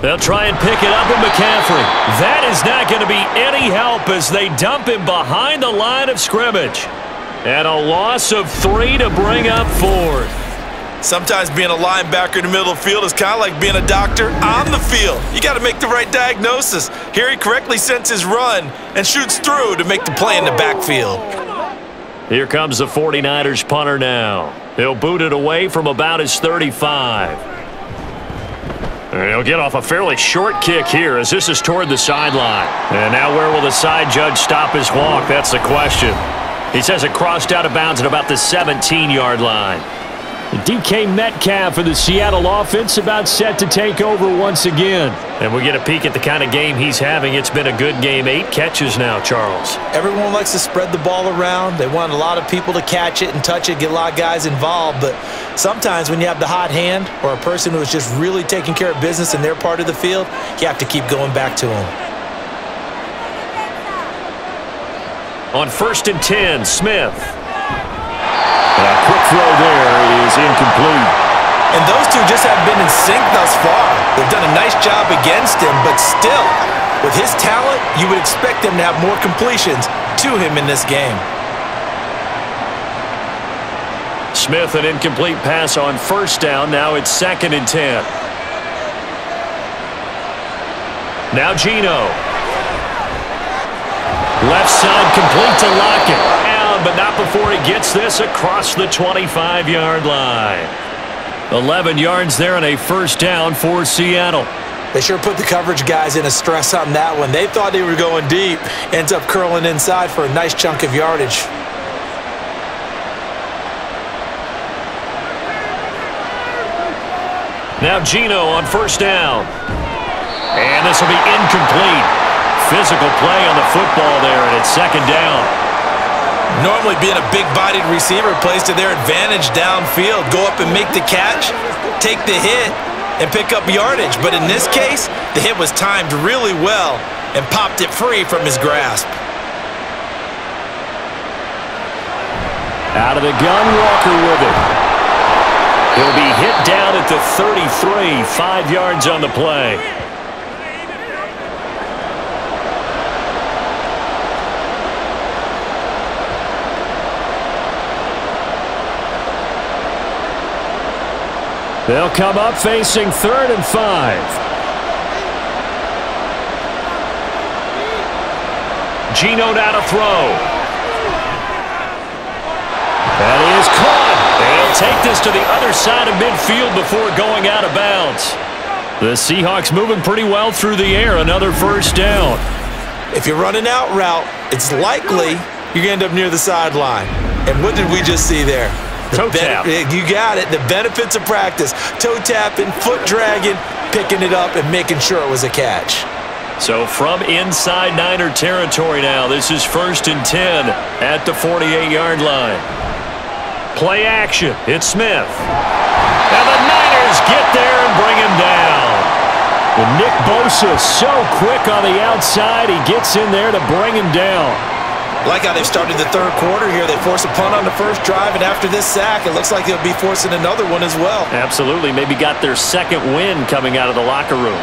They'll try and pick it up with McCaffrey. That is not going to be any help as they dump him behind the line of scrimmage. And a loss of 3 to bring up 4th. Sometimes being a linebacker in the middle of the field is kind of like being a doctor on the field. You got to make the right diagnosis. Here he correctly senses run and shoots through to make the play in the backfield. Here comes the 49ers punter now. He'll boot it away from about his 35. And he'll get off a fairly short kick here as this is toward the sideline. And now where will the side judge stop his walk? That's the question. He says it crossed out of bounds at about the 17-yard line. DK Metcalf for the Seattle offense about set to take over once again. And we get a peek at the kind of game he's having. It's been a good game. 8 catches now, Charles. Everyone likes to spread the ball around. They want a lot of people to catch it and touch it, get a lot of guys involved. But sometimes when you have the hot hand or a person who is just really taking care of business in their part of the field, you have to keep going back to them. On 1st and 10, Smith. A quick throw there is incomplete. And those two just haven't been in sync thus far. They've done a nice job against him, but still, with his talent, you would expect him to have more completions to him in this game. Smith, an incomplete pass on 1st down. Now it's 2nd and 10. Now Geno. Left side complete to Lockett. But not before he gets this across the 25-yard line. 11 yards there and a 1st down for Seattle. They sure put the coverage guys in a stress on that one. They thought they were going deep. Ends up curling inside for a nice chunk of yardage. Now Geno on 1st down. And this will be incomplete. Physical play on the football there, and it's 2nd down. Normally being a big-bodied receiver plays to their advantage downfield. Go up and make the catch, take the hit, and pick up yardage. But in this case, the hit was timed really well and popped it free from his grasp. Out of the gun, Walker with it. He'll be hit down at the 33, 5 yards on the play. They'll come up facing 3rd and 5. Geno now to throw. That is caught. They'll take this to the other side of midfield before going out of bounds. The Seahawks moving pretty well through the air. Another 1st down. If you're running out route, it's likely you're going to end up near the sideline. And what did we just see there? Toe tap. You got it. The benefits of practice. Toe tapping, foot dragging, picking it up, and making sure it was a catch. So from inside Niner territory now, this is 1st and 10 at the 48-yard line. Play action. It's Smith. And the Niners get there and bring him down. And Nick Bosa so quick on the outside. He gets in there to bring him down. Like how they've started the 3rd quarter here. They force a punt on the 1st drive, and after this sack, it looks like they'll be forcing another one as well. Absolutely. Maybe got their 2nd win coming out of the locker room.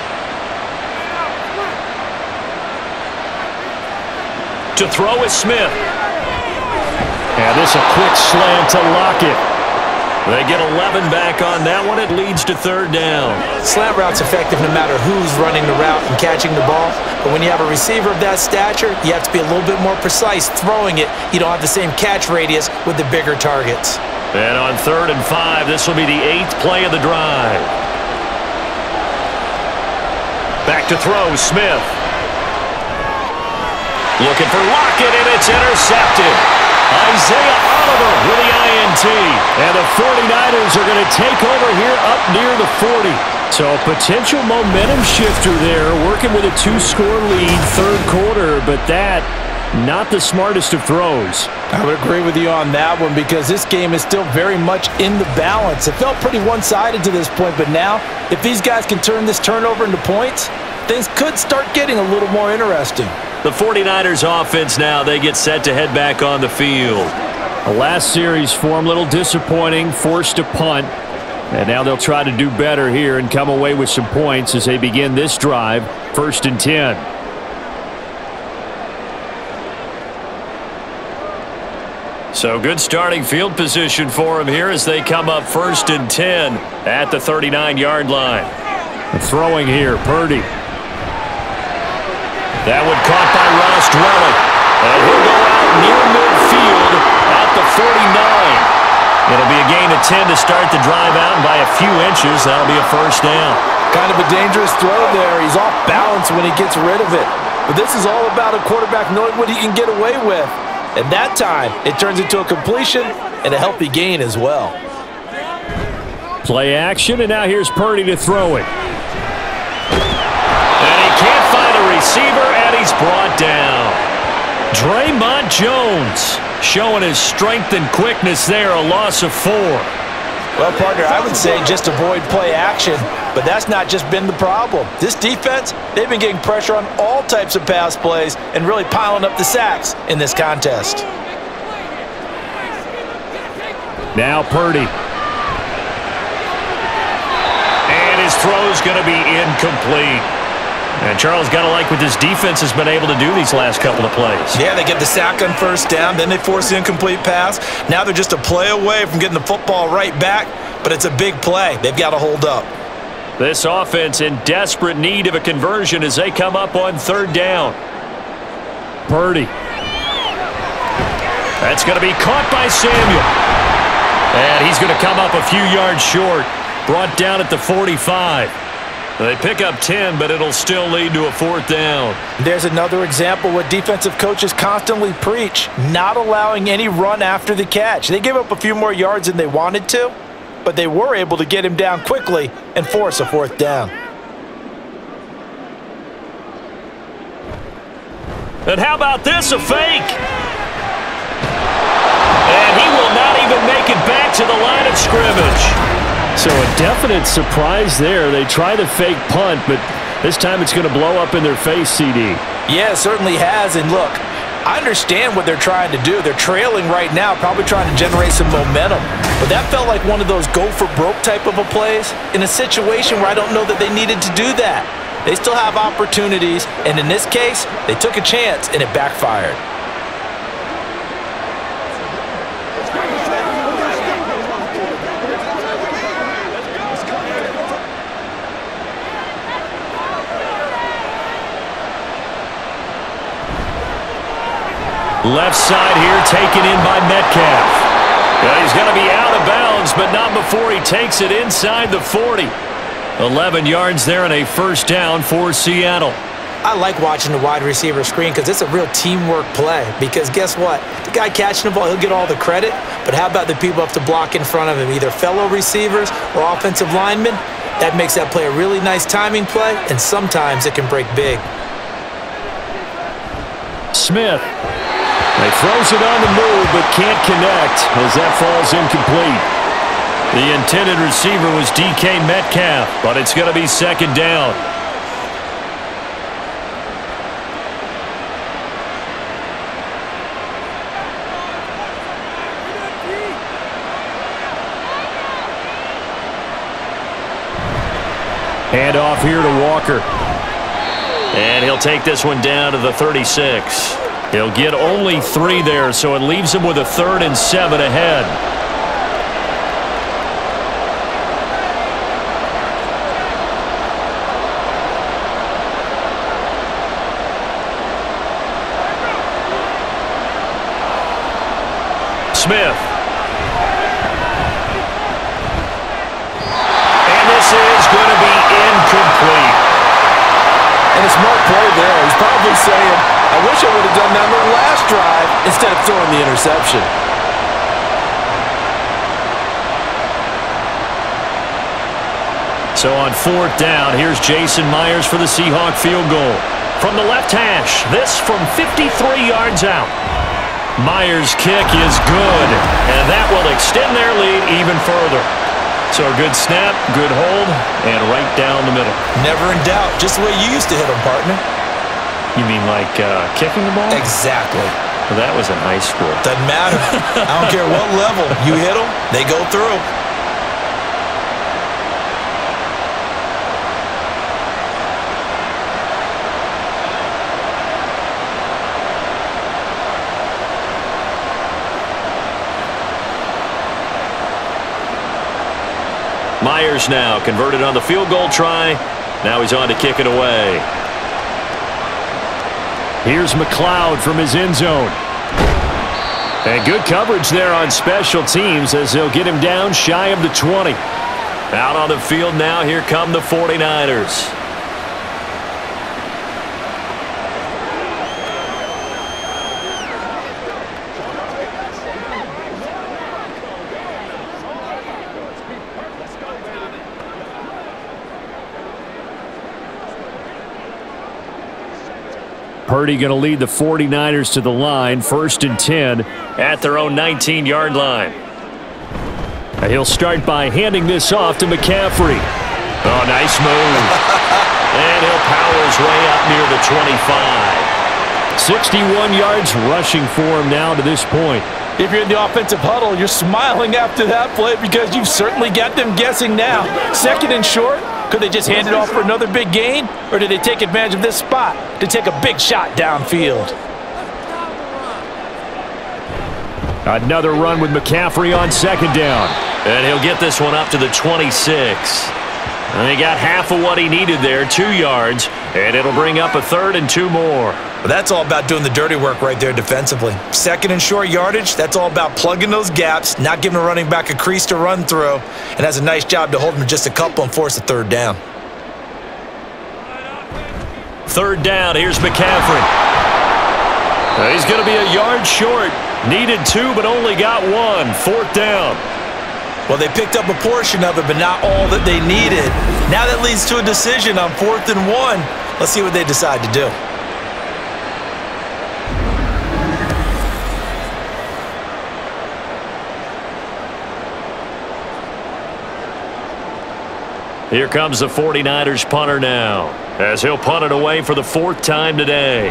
To throw is Smith. And this a quick slant to Lockett. They get 11 back on that one. It leads to 3rd down. Slant route's effective no matter who's running the route and catching the ball. But when you have a receiver of that stature, you have to be a little bit more precise throwing it. You don't have the same catch radius with the bigger targets. And on 3rd and 5, this will be the 8th play of the drive. Back to throw, Smith. Looking for Lockett, and it's intercepted. Isaiah Oliver with the INT. And the 49ers are going to take over here up near the 40. So a potential momentum shifter there, working with a 2-score lead, 3rd quarter, but that, not the smartest of throws. I would agree with you on that one because this game is still very much in the balance. It felt pretty one-sided to this point, but now, if these guys can turn this turnover into points, things could start getting a little more interesting. The 49ers offense now, they get set to head back on the field. The last series form, a little disappointing, forced a punt. And now they'll try to do better here and come away with some points as they begin this drive, 1st and 10. So good starting field position for him here as they come up 1st and 10 at the 39-yard line. Throwing here, Purdy. That one caught by Ross Dwelling. And he'll go out near midfield at the 49. It'll be a gain of 10 to start the drive out, and by a few inches, that'll be a first down. Kind of a dangerous throw there. He's off balance when he gets rid of it. But this is all about a quarterback knowing what he can get away with. And that time, it turns into a completion and a healthy gain as well. Play action, and now here's Purdy to throw it. And he can't find a receiver, and he's brought down. Draymond Jones showing his strength and quickness there, a loss of 4. Well, partner, I would say just avoid play action, but that's not just been the problem. This defense, they've been getting pressure on all types of pass plays and really piling up the sacks in this contest. Now Purdy. And his throw's going to be incomplete. And Charles got to like what this defense has been able to do these last couple of plays. Yeah, they get the sack on first down, then they force the incomplete pass. Now they're just a play away from getting the football right back, but it's a big play. They've got to hold up. This offense in desperate need of a conversion as they come up on 3rd down. Purdy. That's going to be caught by Samuel. And he's going to come up a few yards short. Brought down at the 45. They pick up 10, but it'll still lead to a 4th down. There's another example what defensive coaches constantly preach, not allowing any run after the catch. They gave up a few more yards than they wanted to, but they were able to get him down quickly and force a 4th down. And how about this, a fake? And he will not even make it back to the line of scrimmage. So a definite surprise there. They try the fake punt, but this time it's going to blow up in their face, CD. Yeah, it certainly has. And look, I understand what they're trying to do. They're trailing right now, probably trying to generate some momentum. But that felt like one of those go-for-broke type of a plays in a situation where I don't know that they needed to do that. They still have opportunities, and in this case, they took a chance, and it backfired. Left side here taken in by Metcalf. Yeah, he's going to be out of bounds, but not before he takes it inside the 40. 11 yards there and a 1st down for Seattle. I like watching the wide receiver screen because it's a real teamwork play. Because guess what? The guy catching the ball, he'll get all the credit. But how about the people up to block in front of him, either fellow receivers or offensive linemen? That makes that play a really nice timing play, and sometimes it can break big. Smith. He throws it on the move, but can't connect as that falls incomplete. The intended receiver was DK Metcalf, but it's going to be 2nd down. Hand off here to Walker. And he'll take this one down to the 36. He'll get only 3 there, so it leaves him with a 3rd and 7 ahead. Smith. And this is going to be incomplete. And a smart play there. He's probably saying, I wish I would have done that on the last drive instead of throwing the interception. So on 4th down, here's Jason Myers for the Seahawk field goal. From the left hash, this from 53 yards out. Myers' kick is good, and that will extend their lead even further. So a good snap, good hold, and right down the middle. Never in doubt. Just the way you used to hit them, partner. You mean like kicking the ball? Exactly. Well, that was in high school. Doesn't matter. I don't care what level. You hit them, they go through. Myers now converted on the field goal try. Now he's on to kick it away. Here's McLeod from his end zone. And good coverage there on special teams as they'll get him down shy of the 20. Out on the field now, here come the 49ers. Purdy going to lead the 49ers to the line, 1st and 10 at their own 19-yard line. He'll start by handing this off to McCaffrey. Oh, nice move. And he'll power his way up near the 25. 61 yards rushing for him now to this point. If you're in the offensive huddle, you're smiling after that play because you've certainly got them guessing now. 2nd and short. Could they just hand it off for another big gain? Or did they take advantage of this spot to take a big shot downfield? Another run with McCaffrey on 2nd down. And he'll get this one up to the 26. And he got half of what he needed there, 2 yards. And it'll bring up a 3rd and 2 more. Well, that's all about doing the dirty work right there defensively. 2nd and short yardage, that's all about plugging those gaps, not giving a running back a crease to run through, and has a nice job to hold him to just a couple and force a 3rd down. 3rd down, here's McCaffrey. He's going to be a yard short. Needed 2, but only got 1. 4th down. Well, they picked up a portion of it, but not all that they needed. Now that leads to a decision on 4th and 1. Let's see what they decide to do. Here comes the 49ers punter now, as he'll punt it away for the 4th time today.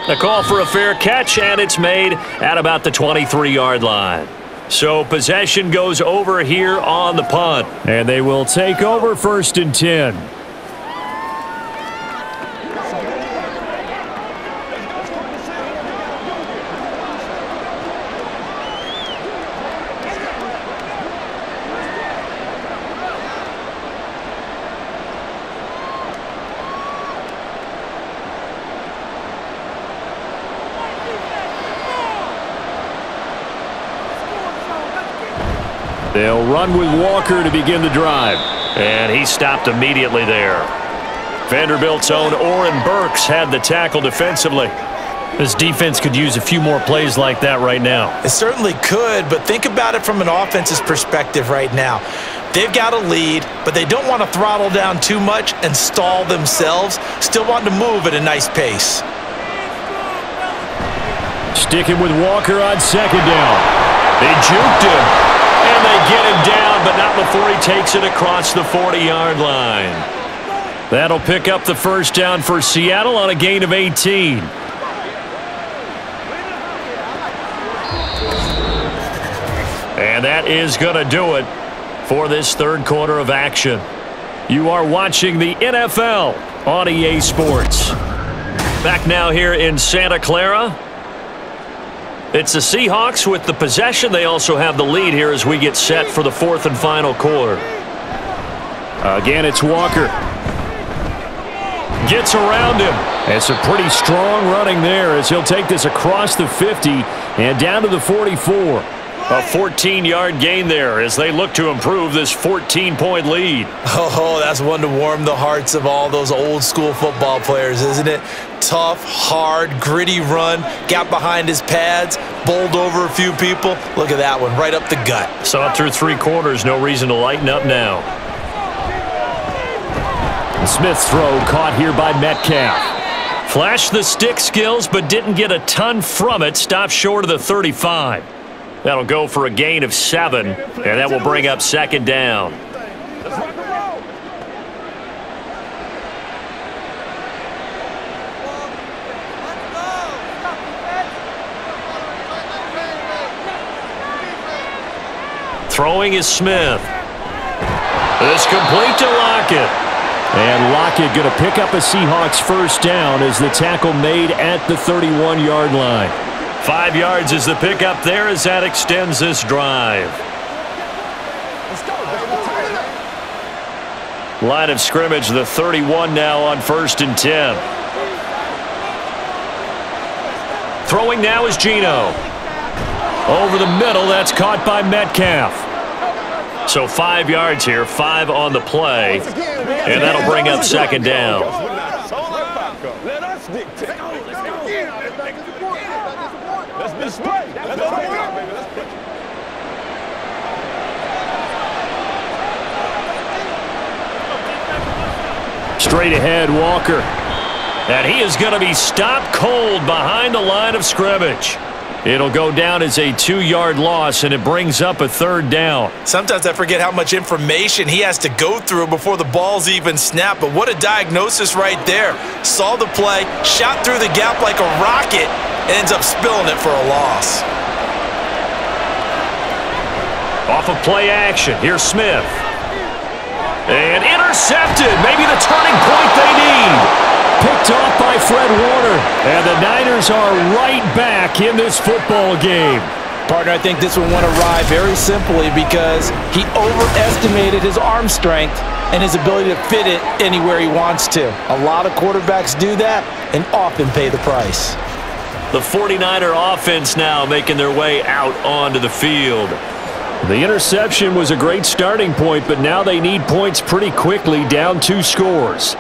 A call for a fair catch, and it's made at about the 23-yard line. So possession goes over here on the punt. And they will take over 1st and 10. They'll run with Walker to begin the drive. And he stopped immediately there. Vanderbilt's own Oren Burks had the tackle defensively. This defense could use a few more plays like that right now. It certainly could, but think about it from an offense's perspective right now. They've got a lead, but they don't want to throttle down too much and stall themselves. Still want to move at a nice pace. Sticking with Walker on 2nd down. They juked him. And they get him down, but not before he takes it across the 40-yard line. That'll pick up the 1st down for Seattle on a gain of 18. And that is going to do it for this 3rd quarter of action. You are watching the NFL on EA Sports. Back now here in Santa Clara. It's the Seahawks with the possession. They also have the lead here as we get set for the 4th and final quarter. Again, it's Walker. Gets around him. And some pretty strong running there as he'll take this across the 50 and down to the 44. A 14-yard gain there as they look to improve this 14-point lead. Oh, that's one to warm the hearts of all those old-school football players, isn't it? Tough, hard, gritty run, got behind his pads, bowled over a few people. Look at that one, right up the gut. Saw it through 3 quarters, no reason to lighten up now. Smith's throw caught here by Metcalf. Flashed the stick skills, but didn't get a ton from it. Stopped short of the 35. That'll go for a gain of 7, and that will bring up 2nd down. Throwing is Smith. It's complete to Lockett. And Lockett going to pick up a Seahawks 1st down as the tackle made at the 31-yard line. 5 yards is the pickup there as that extends this drive. Line of scrimmage, the 31 now on 1st and 10. Throwing now is Geno. Over the middle, that's caught by Metcalf. So 5 yards here, 5 on the play, and that'll bring up 2nd down. Straight ahead, Walker. And he is going to be stopped cold behind the line of scrimmage. It'll go down as a 2-yard loss, and it brings up a 3rd down. Sometimes I forget how much information he has to go through before the ball's even snapped, but what a diagnosis right there. Saw the play, shot through the gap like a rocket, and ends up spilling it for a loss. Off of play action, here's Smith. And intercepted, maybe the turning point they need. Picked off by Fred Warner. And the Niners are right back in this football game. Partner, I think this one went awry very simply because he overestimated his arm strength and his ability to fit it anywhere he wants to. A lot of quarterbacks do that and often pay the price. The 49er offense now making their way out onto the field. The interception was a great starting point, but now they need points pretty quickly, down 2 scores.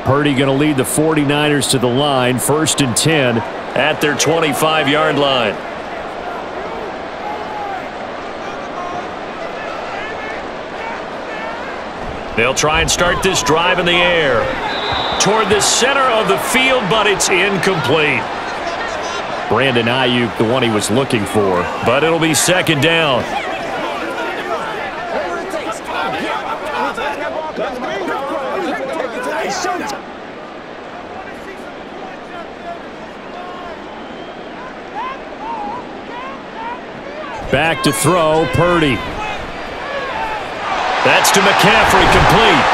Purdy going to lead the 49ers to the line, 1st and 10 at their 25-yard line. They'll try and start this drive in the air. Toward the center of the field, but it's incomplete. Brandon Ayuk, the one he was looking for, but it'll be 2nd down. Back to throw, Purdy. That's to McCaffrey, complete.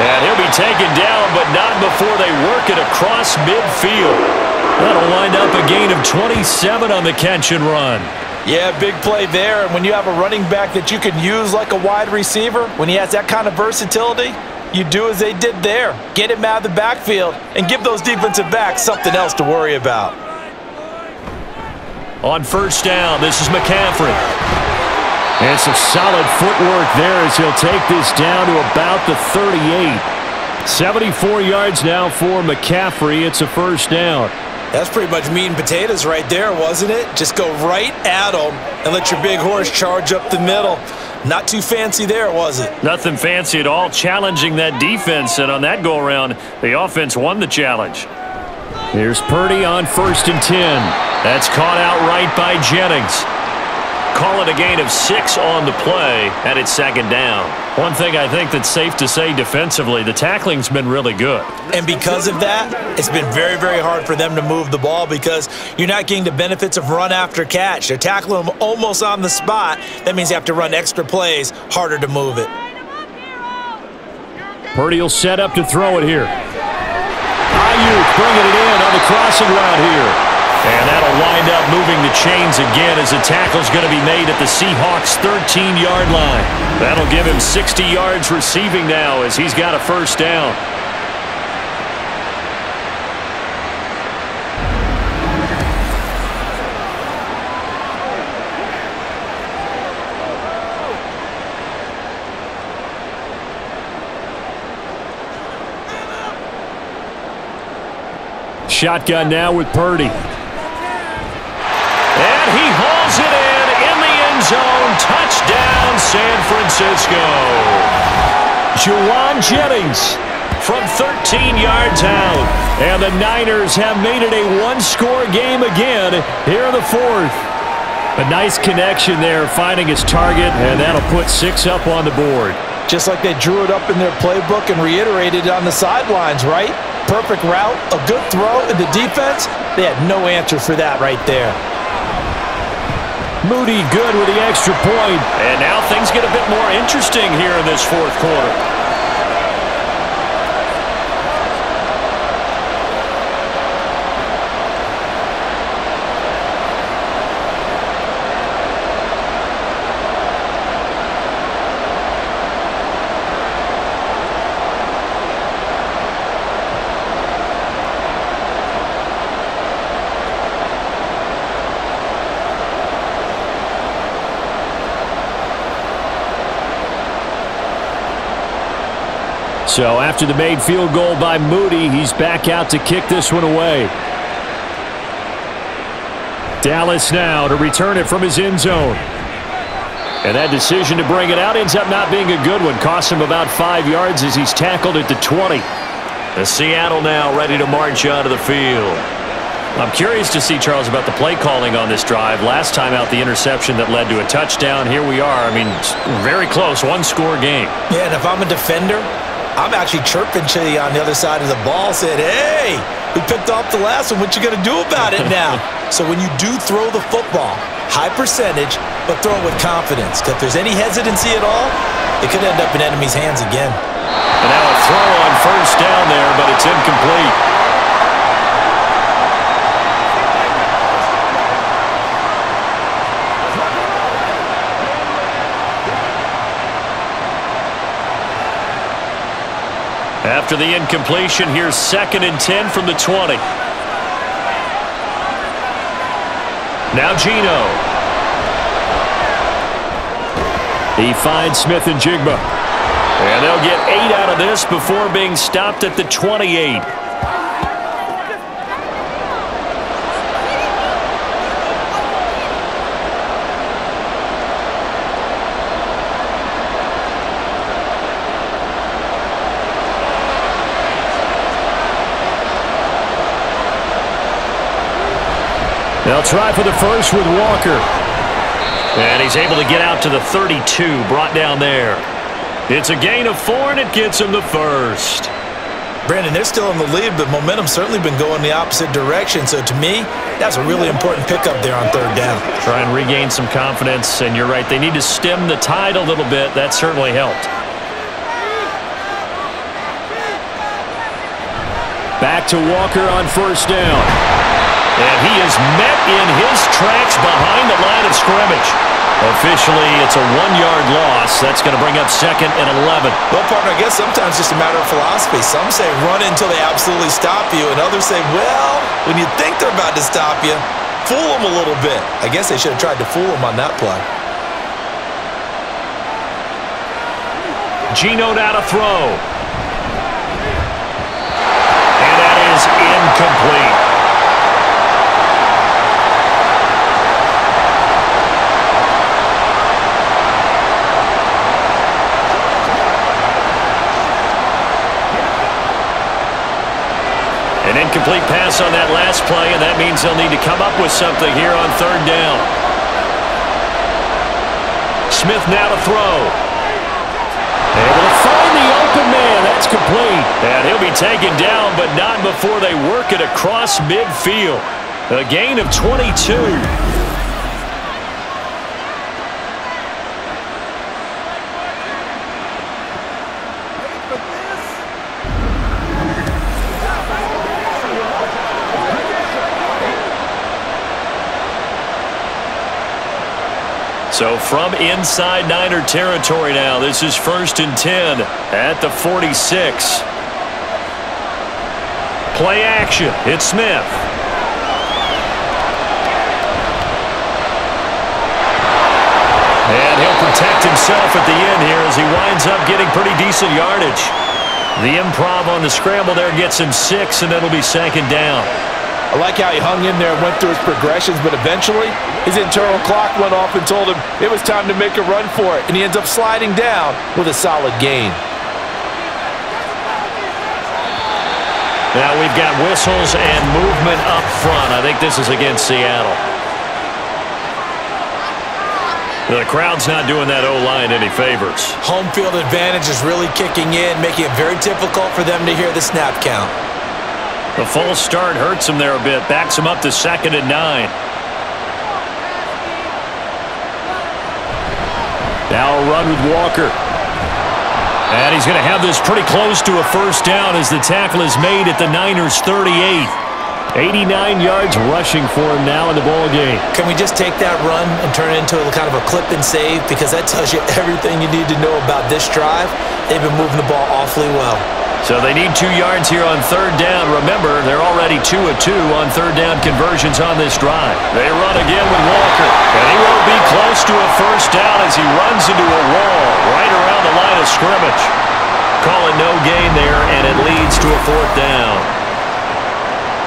And he'll be taken down, but not before they work it across midfield. That'll wind up a gain of 27 on the catch and run. Yeah, big play there. And when you have a running back that you can use like a wide receiver, when he has that kind of versatility, you do as they did there. Get him out of the backfield and give those defensive backs something else to worry about. On 1st down, this is McCaffrey. And some solid footwork there as he'll take this down to about the 38. 74 yards now for McCaffrey. It's a 1st down. That's pretty much meat and potatoes right there, wasn't it? Just go right at them and let your big horse charge up the middle. Not too fancy there, was it? Nothing fancy at all, challenging that defense. And on that go-around, the offense won the challenge. Here's Purdy on 1st and 10. That's caught outright by Jennings. Call it a gain of 6 on the play, and it's 2nd down. One thing I think that's safe to say defensively, the tackling's been really good. And because of that, it's been very, very hard for them to move the ball because you're not getting the benefits of run after catch. They're tackling them almost on the spot. That means you have to run extra plays, harder to move it. Purdy will set up to throw it here. Ayuk bringing it in on the crossing route here. And that'll wind up moving the chains again as the tackle's going to be made at the Seahawks' 13-yard line. That'll give him 60 yards receiving now as he's got a 1st down. Shotgun now with Purdy. And he hauls it in the end zone. Touchdown, San Francisco. Juwan Jennings from 13 yards out. And the Niners have made it a 1-score game again here in the 4th. A nice connection there, finding his target, and that'll put 6 up on the board. Just like they drew it up in their playbook and reiterated it on the sidelines, right? Perfect route, a good throw, and the defense, they had no answer for that right there. Moody good with the extra point. And now things get a bit bit more interesting here in this fourth quarter. So after the made field goal by Moody, he's back out to kick this one away. Dallas now to return it from his end zone. And that decision to bring it out ends up not being a good one. Costs him about 5 yards as he's tackled at the 20. The Seattle now ready to march onto the field. I'm curious to see, Charles, about the play calling on this drive. Last time out, the interception that led to a touchdown. Here we are. I mean, very close, one-score game. Yeah, and if I'm a defender, I'm actually chirping to you on the other side of the ball, saying, hey, we picked off the last one. What you going to do about it now? So when you do throw the football, high percentage, but throw it with confidence. Because if there's any hesitancy at all, it could end up in enemy's hands again. And now a throw on first down there, but it's incomplete. After the incompletion, here's 2nd and 10 from the 20. Now Geno. He finds Smith and Jigba. And they'll get 8 out of this before being stopped at the 28. They'll try for the first with Walker. And he's able to get out to the 32, brought down there. It's a gain of 4, and it gets him the first. Brandon, they're still in the lead, but momentum's certainly been going the opposite direction. So to me, that's a really important pickup there on 3rd down. Try and regain some confidence, and you're right. They need to stem the tide a little bit. That certainly helped. Back to Walker on 1st down. And he is met in his tracks behind the line of scrimmage. Officially, it's a 1-yard loss. That's going to bring up 2nd and 11. Well, partner, I guess sometimes it's just a matter of philosophy. Some say run until they absolutely stop you, and others say, well, when you think they're about to stop you, fool them a little bit. I guess they should have tried to fool them on that play. Geno now to throw. And that is incomplete. An incomplete pass on that last play, and that means they'll need to come up with something here on 3rd down. Smith now to throw. Able to find the open man. That's complete. And he'll be taken down, but not before they work it across midfield. A gain of 22. So from inside Niner territory now, this is 1st and 10 at the 46. Play action. It's Smith. And he'll protect himself at the end here as he winds up getting pretty decent yardage. The improv on the scramble there gets him 6, and it'll be 2nd down. I like how he hung in there and went through his progressions, but eventually his internal clock went off and told him it was time to make a run for it, and he ends up sliding down with a solid gain. Now we've got whistles and movement up front. I think this is against Seattle. The crowd's not doing that O-line any favors. Home field advantage is really kicking in, making it very difficult for them to hear the snap count. The false start hurts him there a bit. Backs him up to 2nd and 9. Now a run with Walker. And he's going to have this pretty close to a first down as the tackle is made at the Niners' 38. 89 yards rushing for him now in the ball game. Can we just take that run and turn it into a kind of a clip and save? Because that tells you everything you need to know about this drive. They've been moving the ball awfully well. So they need 2 yards here on third down. Remember, they're already 2 of 2 on third down conversions on this drive. They run again with Walker. And he won't be close to a first down as he runs into a wall right around the line of scrimmage. Call it no gain there, and it leads to a fourth down.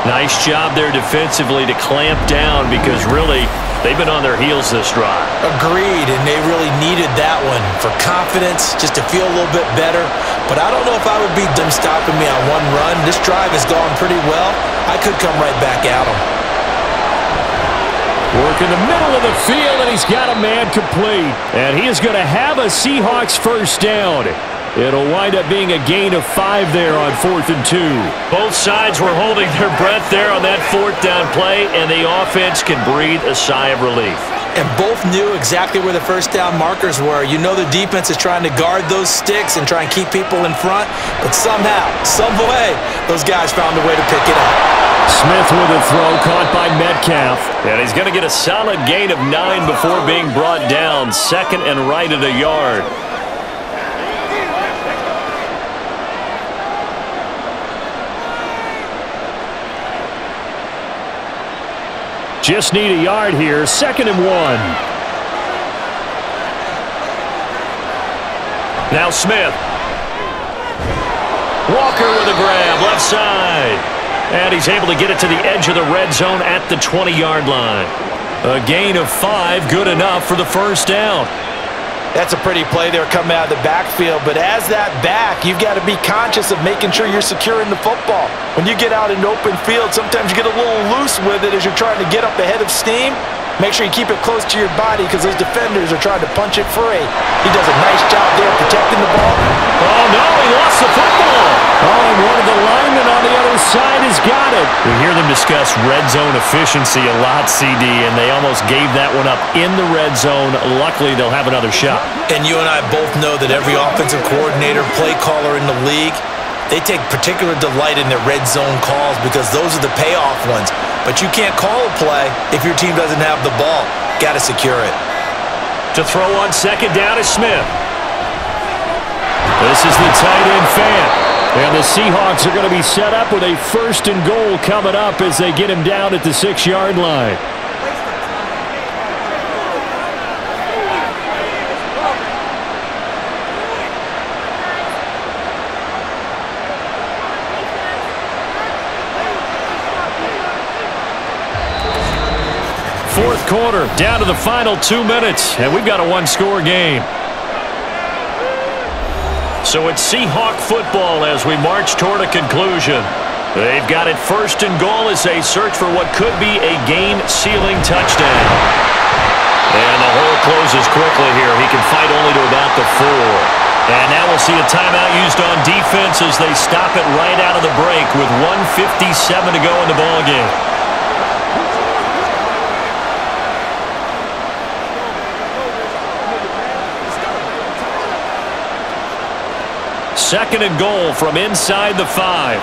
Nice job there defensively to clamp down because really they've been on their heels this drive. Agreed, and they really needed that one for confidence, just to feel a little bit better. But I don't know if I would beat them stopping me on one run. This drive has gone pretty well. I could come right back at them. Work in the middle of the field, and he's got a man complete. And he is going to have a Seahawks first down. It'll wind up being a gain of 5 there on 4th and 2. Both sides were holding their breath there on that fourth down play, and the offense can breathe a sigh of relief. And both knew exactly where the first down markers were. You know the defense is trying to guard those sticks and try and keep people in front, but somehow, some way, those guys found a way to pick it up. Smith with a throw caught by Metcalf. And he's going to get a solid gain of 9 before being brought down. Second and right at a yard. Just need a yard here. 2nd and 1. Now Smith. Walker with a grab, left side. And he's able to get it to the edge of the red zone at the 20-yard line. A gain of 5, good enough for the first down. That's a pretty play there coming out of the backfield, but as that back, you've got to be conscious of making sure you're securing the football. When you get out in open field, sometimes you get a little loose with it as you're trying to get up ahead of steam. Make sure you keep it close to your body because those defenders are trying to punch it free. He does a nice job there protecting the ball. Oh, no, he lost the football. Oh, and one of the linemen on the other side has got it. We hear them discuss red zone efficiency a lot, CD, and they almost gave that one up in the red zone. Luckily, they'll have another shot. And you and I both know that every offensive coordinator, play caller in the league, they take particular delight in their red zone calls because those are the payoff ones. But you can't call a play if your team doesn't have the ball. Got to secure it. To throw on 2nd down is Smith. This is the tight end fan. And the Seahawks are going to be set up with a 1st and goal coming up as they get him down at the 6-yard line. Fourth quarter, down to the final 2 minutes, and we've got a 1-score game. So it's Seahawk football as we march toward a conclusion. They've got it 1st and goal as they search for what could be a game-sealing touchdown. And the hole closes quickly here. He can fight only to about the 4. And now we'll see a timeout used on defense as they stop it right out of the break with 1:57 to go in the ballgame. Second and goal from inside the 5.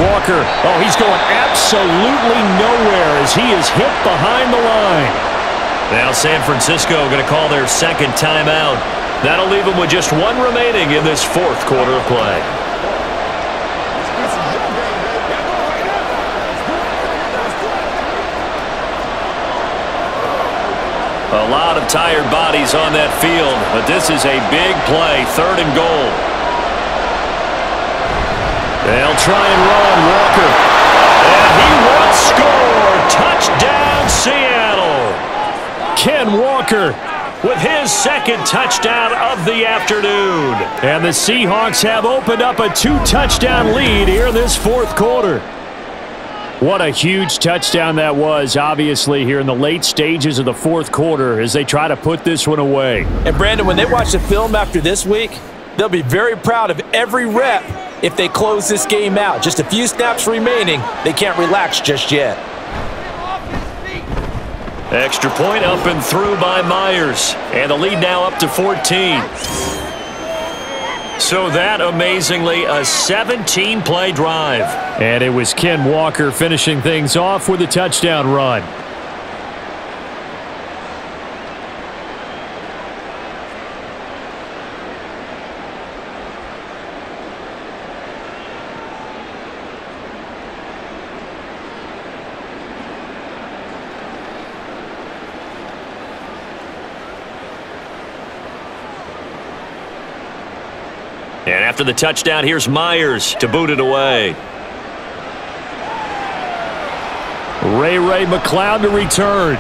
Walker, oh, he's going absolutely nowhere as he is hit behind the line. Now San Francisco going to call their 2nd timeout. That'll leave them with just 1 remaining in this 4th quarter of play. A lot of tired bodies on that field, but this is a big play, 3rd and goal. They'll try and run Walker. And he will score. Touchdown, Seattle. Ken Walker with his 2nd touchdown of the afternoon. And the Seahawks have opened up a 2-touchdown lead here in this 4th quarter. What a huge touchdown that was, obviously, here in the late stages of the 4th quarter as they try to put this one away. And, Brandon, when they watch the film after this week, they'll be very proud of every rep if they close this game out. Just a few snaps remaining. They can't relax just yet. Extra point up and through by Myers. And the lead now up to 14. So that, amazingly, a 17-play drive. And it was Ken Walker finishing things off with a touchdown run. And after the touchdown, here's Myers to boot it away. Ray McLeod to return.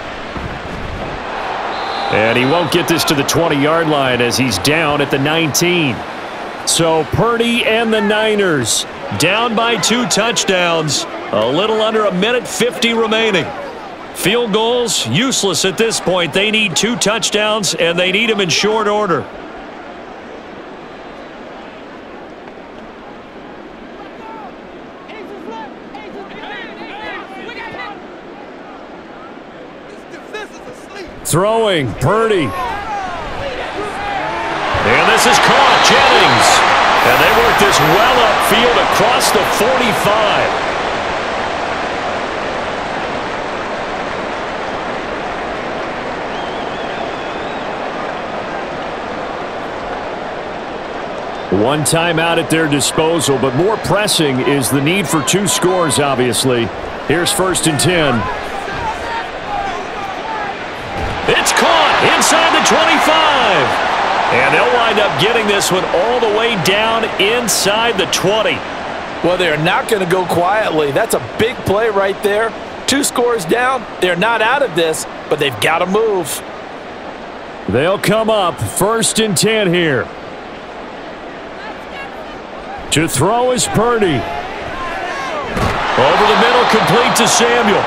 And he won't get this to the 20-yard line as he's down at the 19. So Purdy and the Niners down by 2 touchdowns. A little under 1:50 remaining. Field goals, useless at this point. They need 2 touchdowns, and they need them in short order. Throwing, Purdy. And this is caught, Jennings. And they work this well upfield across the 45. One timeout at their disposal, but more pressing is the need for 2 scores, obviously. Here's 1st and 10. It's caught inside the 25. And they'll wind up getting this one all the way down inside the 20. Well, they're not going to go quietly. That's a big play right there. 2 scores down. They're not out of this, but they've got to move. They'll come up 1st and 10 here. To throw is Purdy. Over the middle, complete to Samuel.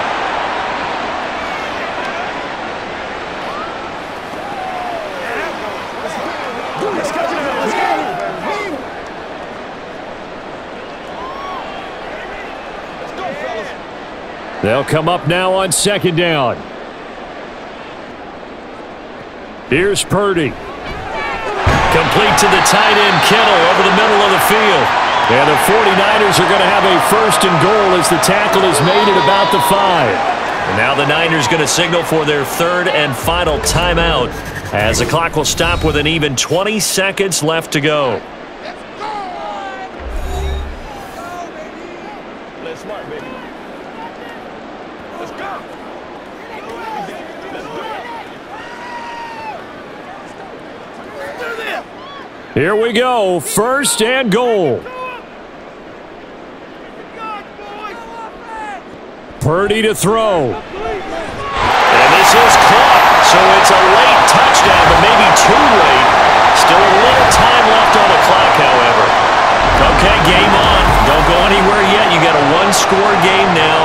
They'll come up now on 2nd down. Here's Purdy. Complete to the tight end, Kittle, over the middle of the field. And the 49ers are going to have a 1st and goal as the tackle is made at about the 5. And now the Niners going to signal for their 3rd and final timeout as the clock will stop with an even 20 seconds left to go. Let's work, baby. Let's go. Here we go, 1st and goal. Purdy to throw. And this is caught, so it's a late touchdown, but maybe too late. Still a little time left on the clock, however. Okay, game on. Don't go anywhere yet. You got a 1-score game now.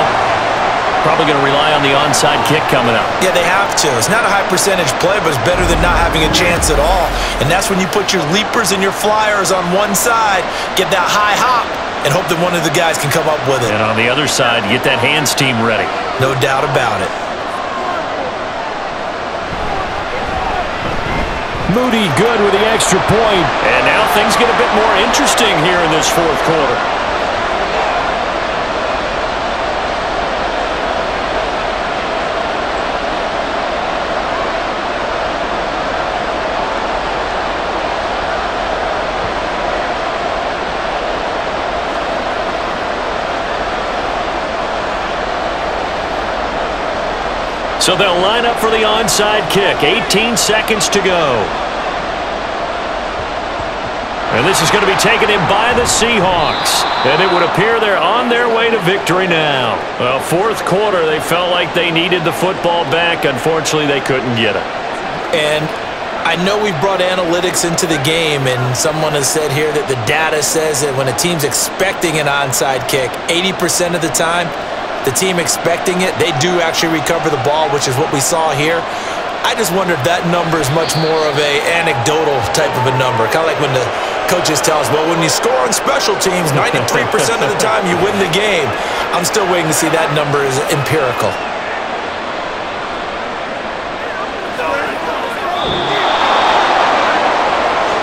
Probably going to rely on the onside kick coming up. Yeah, they have to. It's not a high percentage play, but it's better than not having a chance at all. And that's when you put your leapers and your flyers on one side, get that high hop, and hope that one of the guys can come up with it. And on the other side, get that hands team ready. No doubt about it. Moody good with the extra point. And now things get a bit more interesting here in this 4th quarter. So they'll line up for the onside kick. 18 seconds to go. And this is going to be taken in by the Seahawks. And it would appear they're on their way to victory now. Well, 4th quarter, they felt like they needed the football back. Unfortunately, they couldn't get it. And I know we've brought analytics into the game, and someone has said here that the data says that when a team's expecting an onside kick, 80% of the time, the team expecting it, they do actually recover the ball, which is what we saw here. I just wonder if that number is much more of a anecdotal type of a number. Kind of like when the coaches tell us, well, when you score on special teams, 93% of the time you win the game. I'm still waiting to see that number is empirical.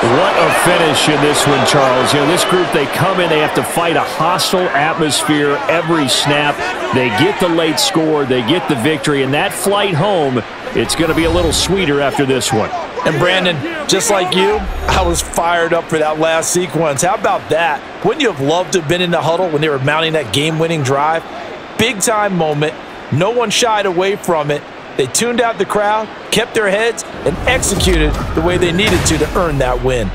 What a finish in this one, Charles. You know, this group, they come in, they have to fight a hostile atmosphere every snap. They get the late score, they get the victory, and that flight home, it's going to be a little sweeter after this one. And Brandon, just like you, I was fired up for that last sequence. How about that? Wouldn't you have loved to have been in the huddle when they were mounting that game-winning drive? Big-time moment. No one shied away from it. They tuned out the crowd, kept their heads, and executed the way they needed to earn that win.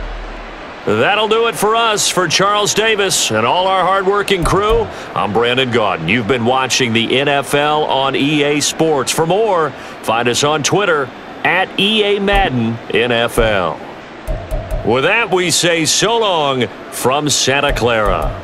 That'll do it for us. For Charles Davis and all our hardworking crew, I'm Brandon Gaudin. You've been watching the NFL on EA Sports. For more, find us on Twitter at EA Madden NFL. With that, we say so long from Santa Clara.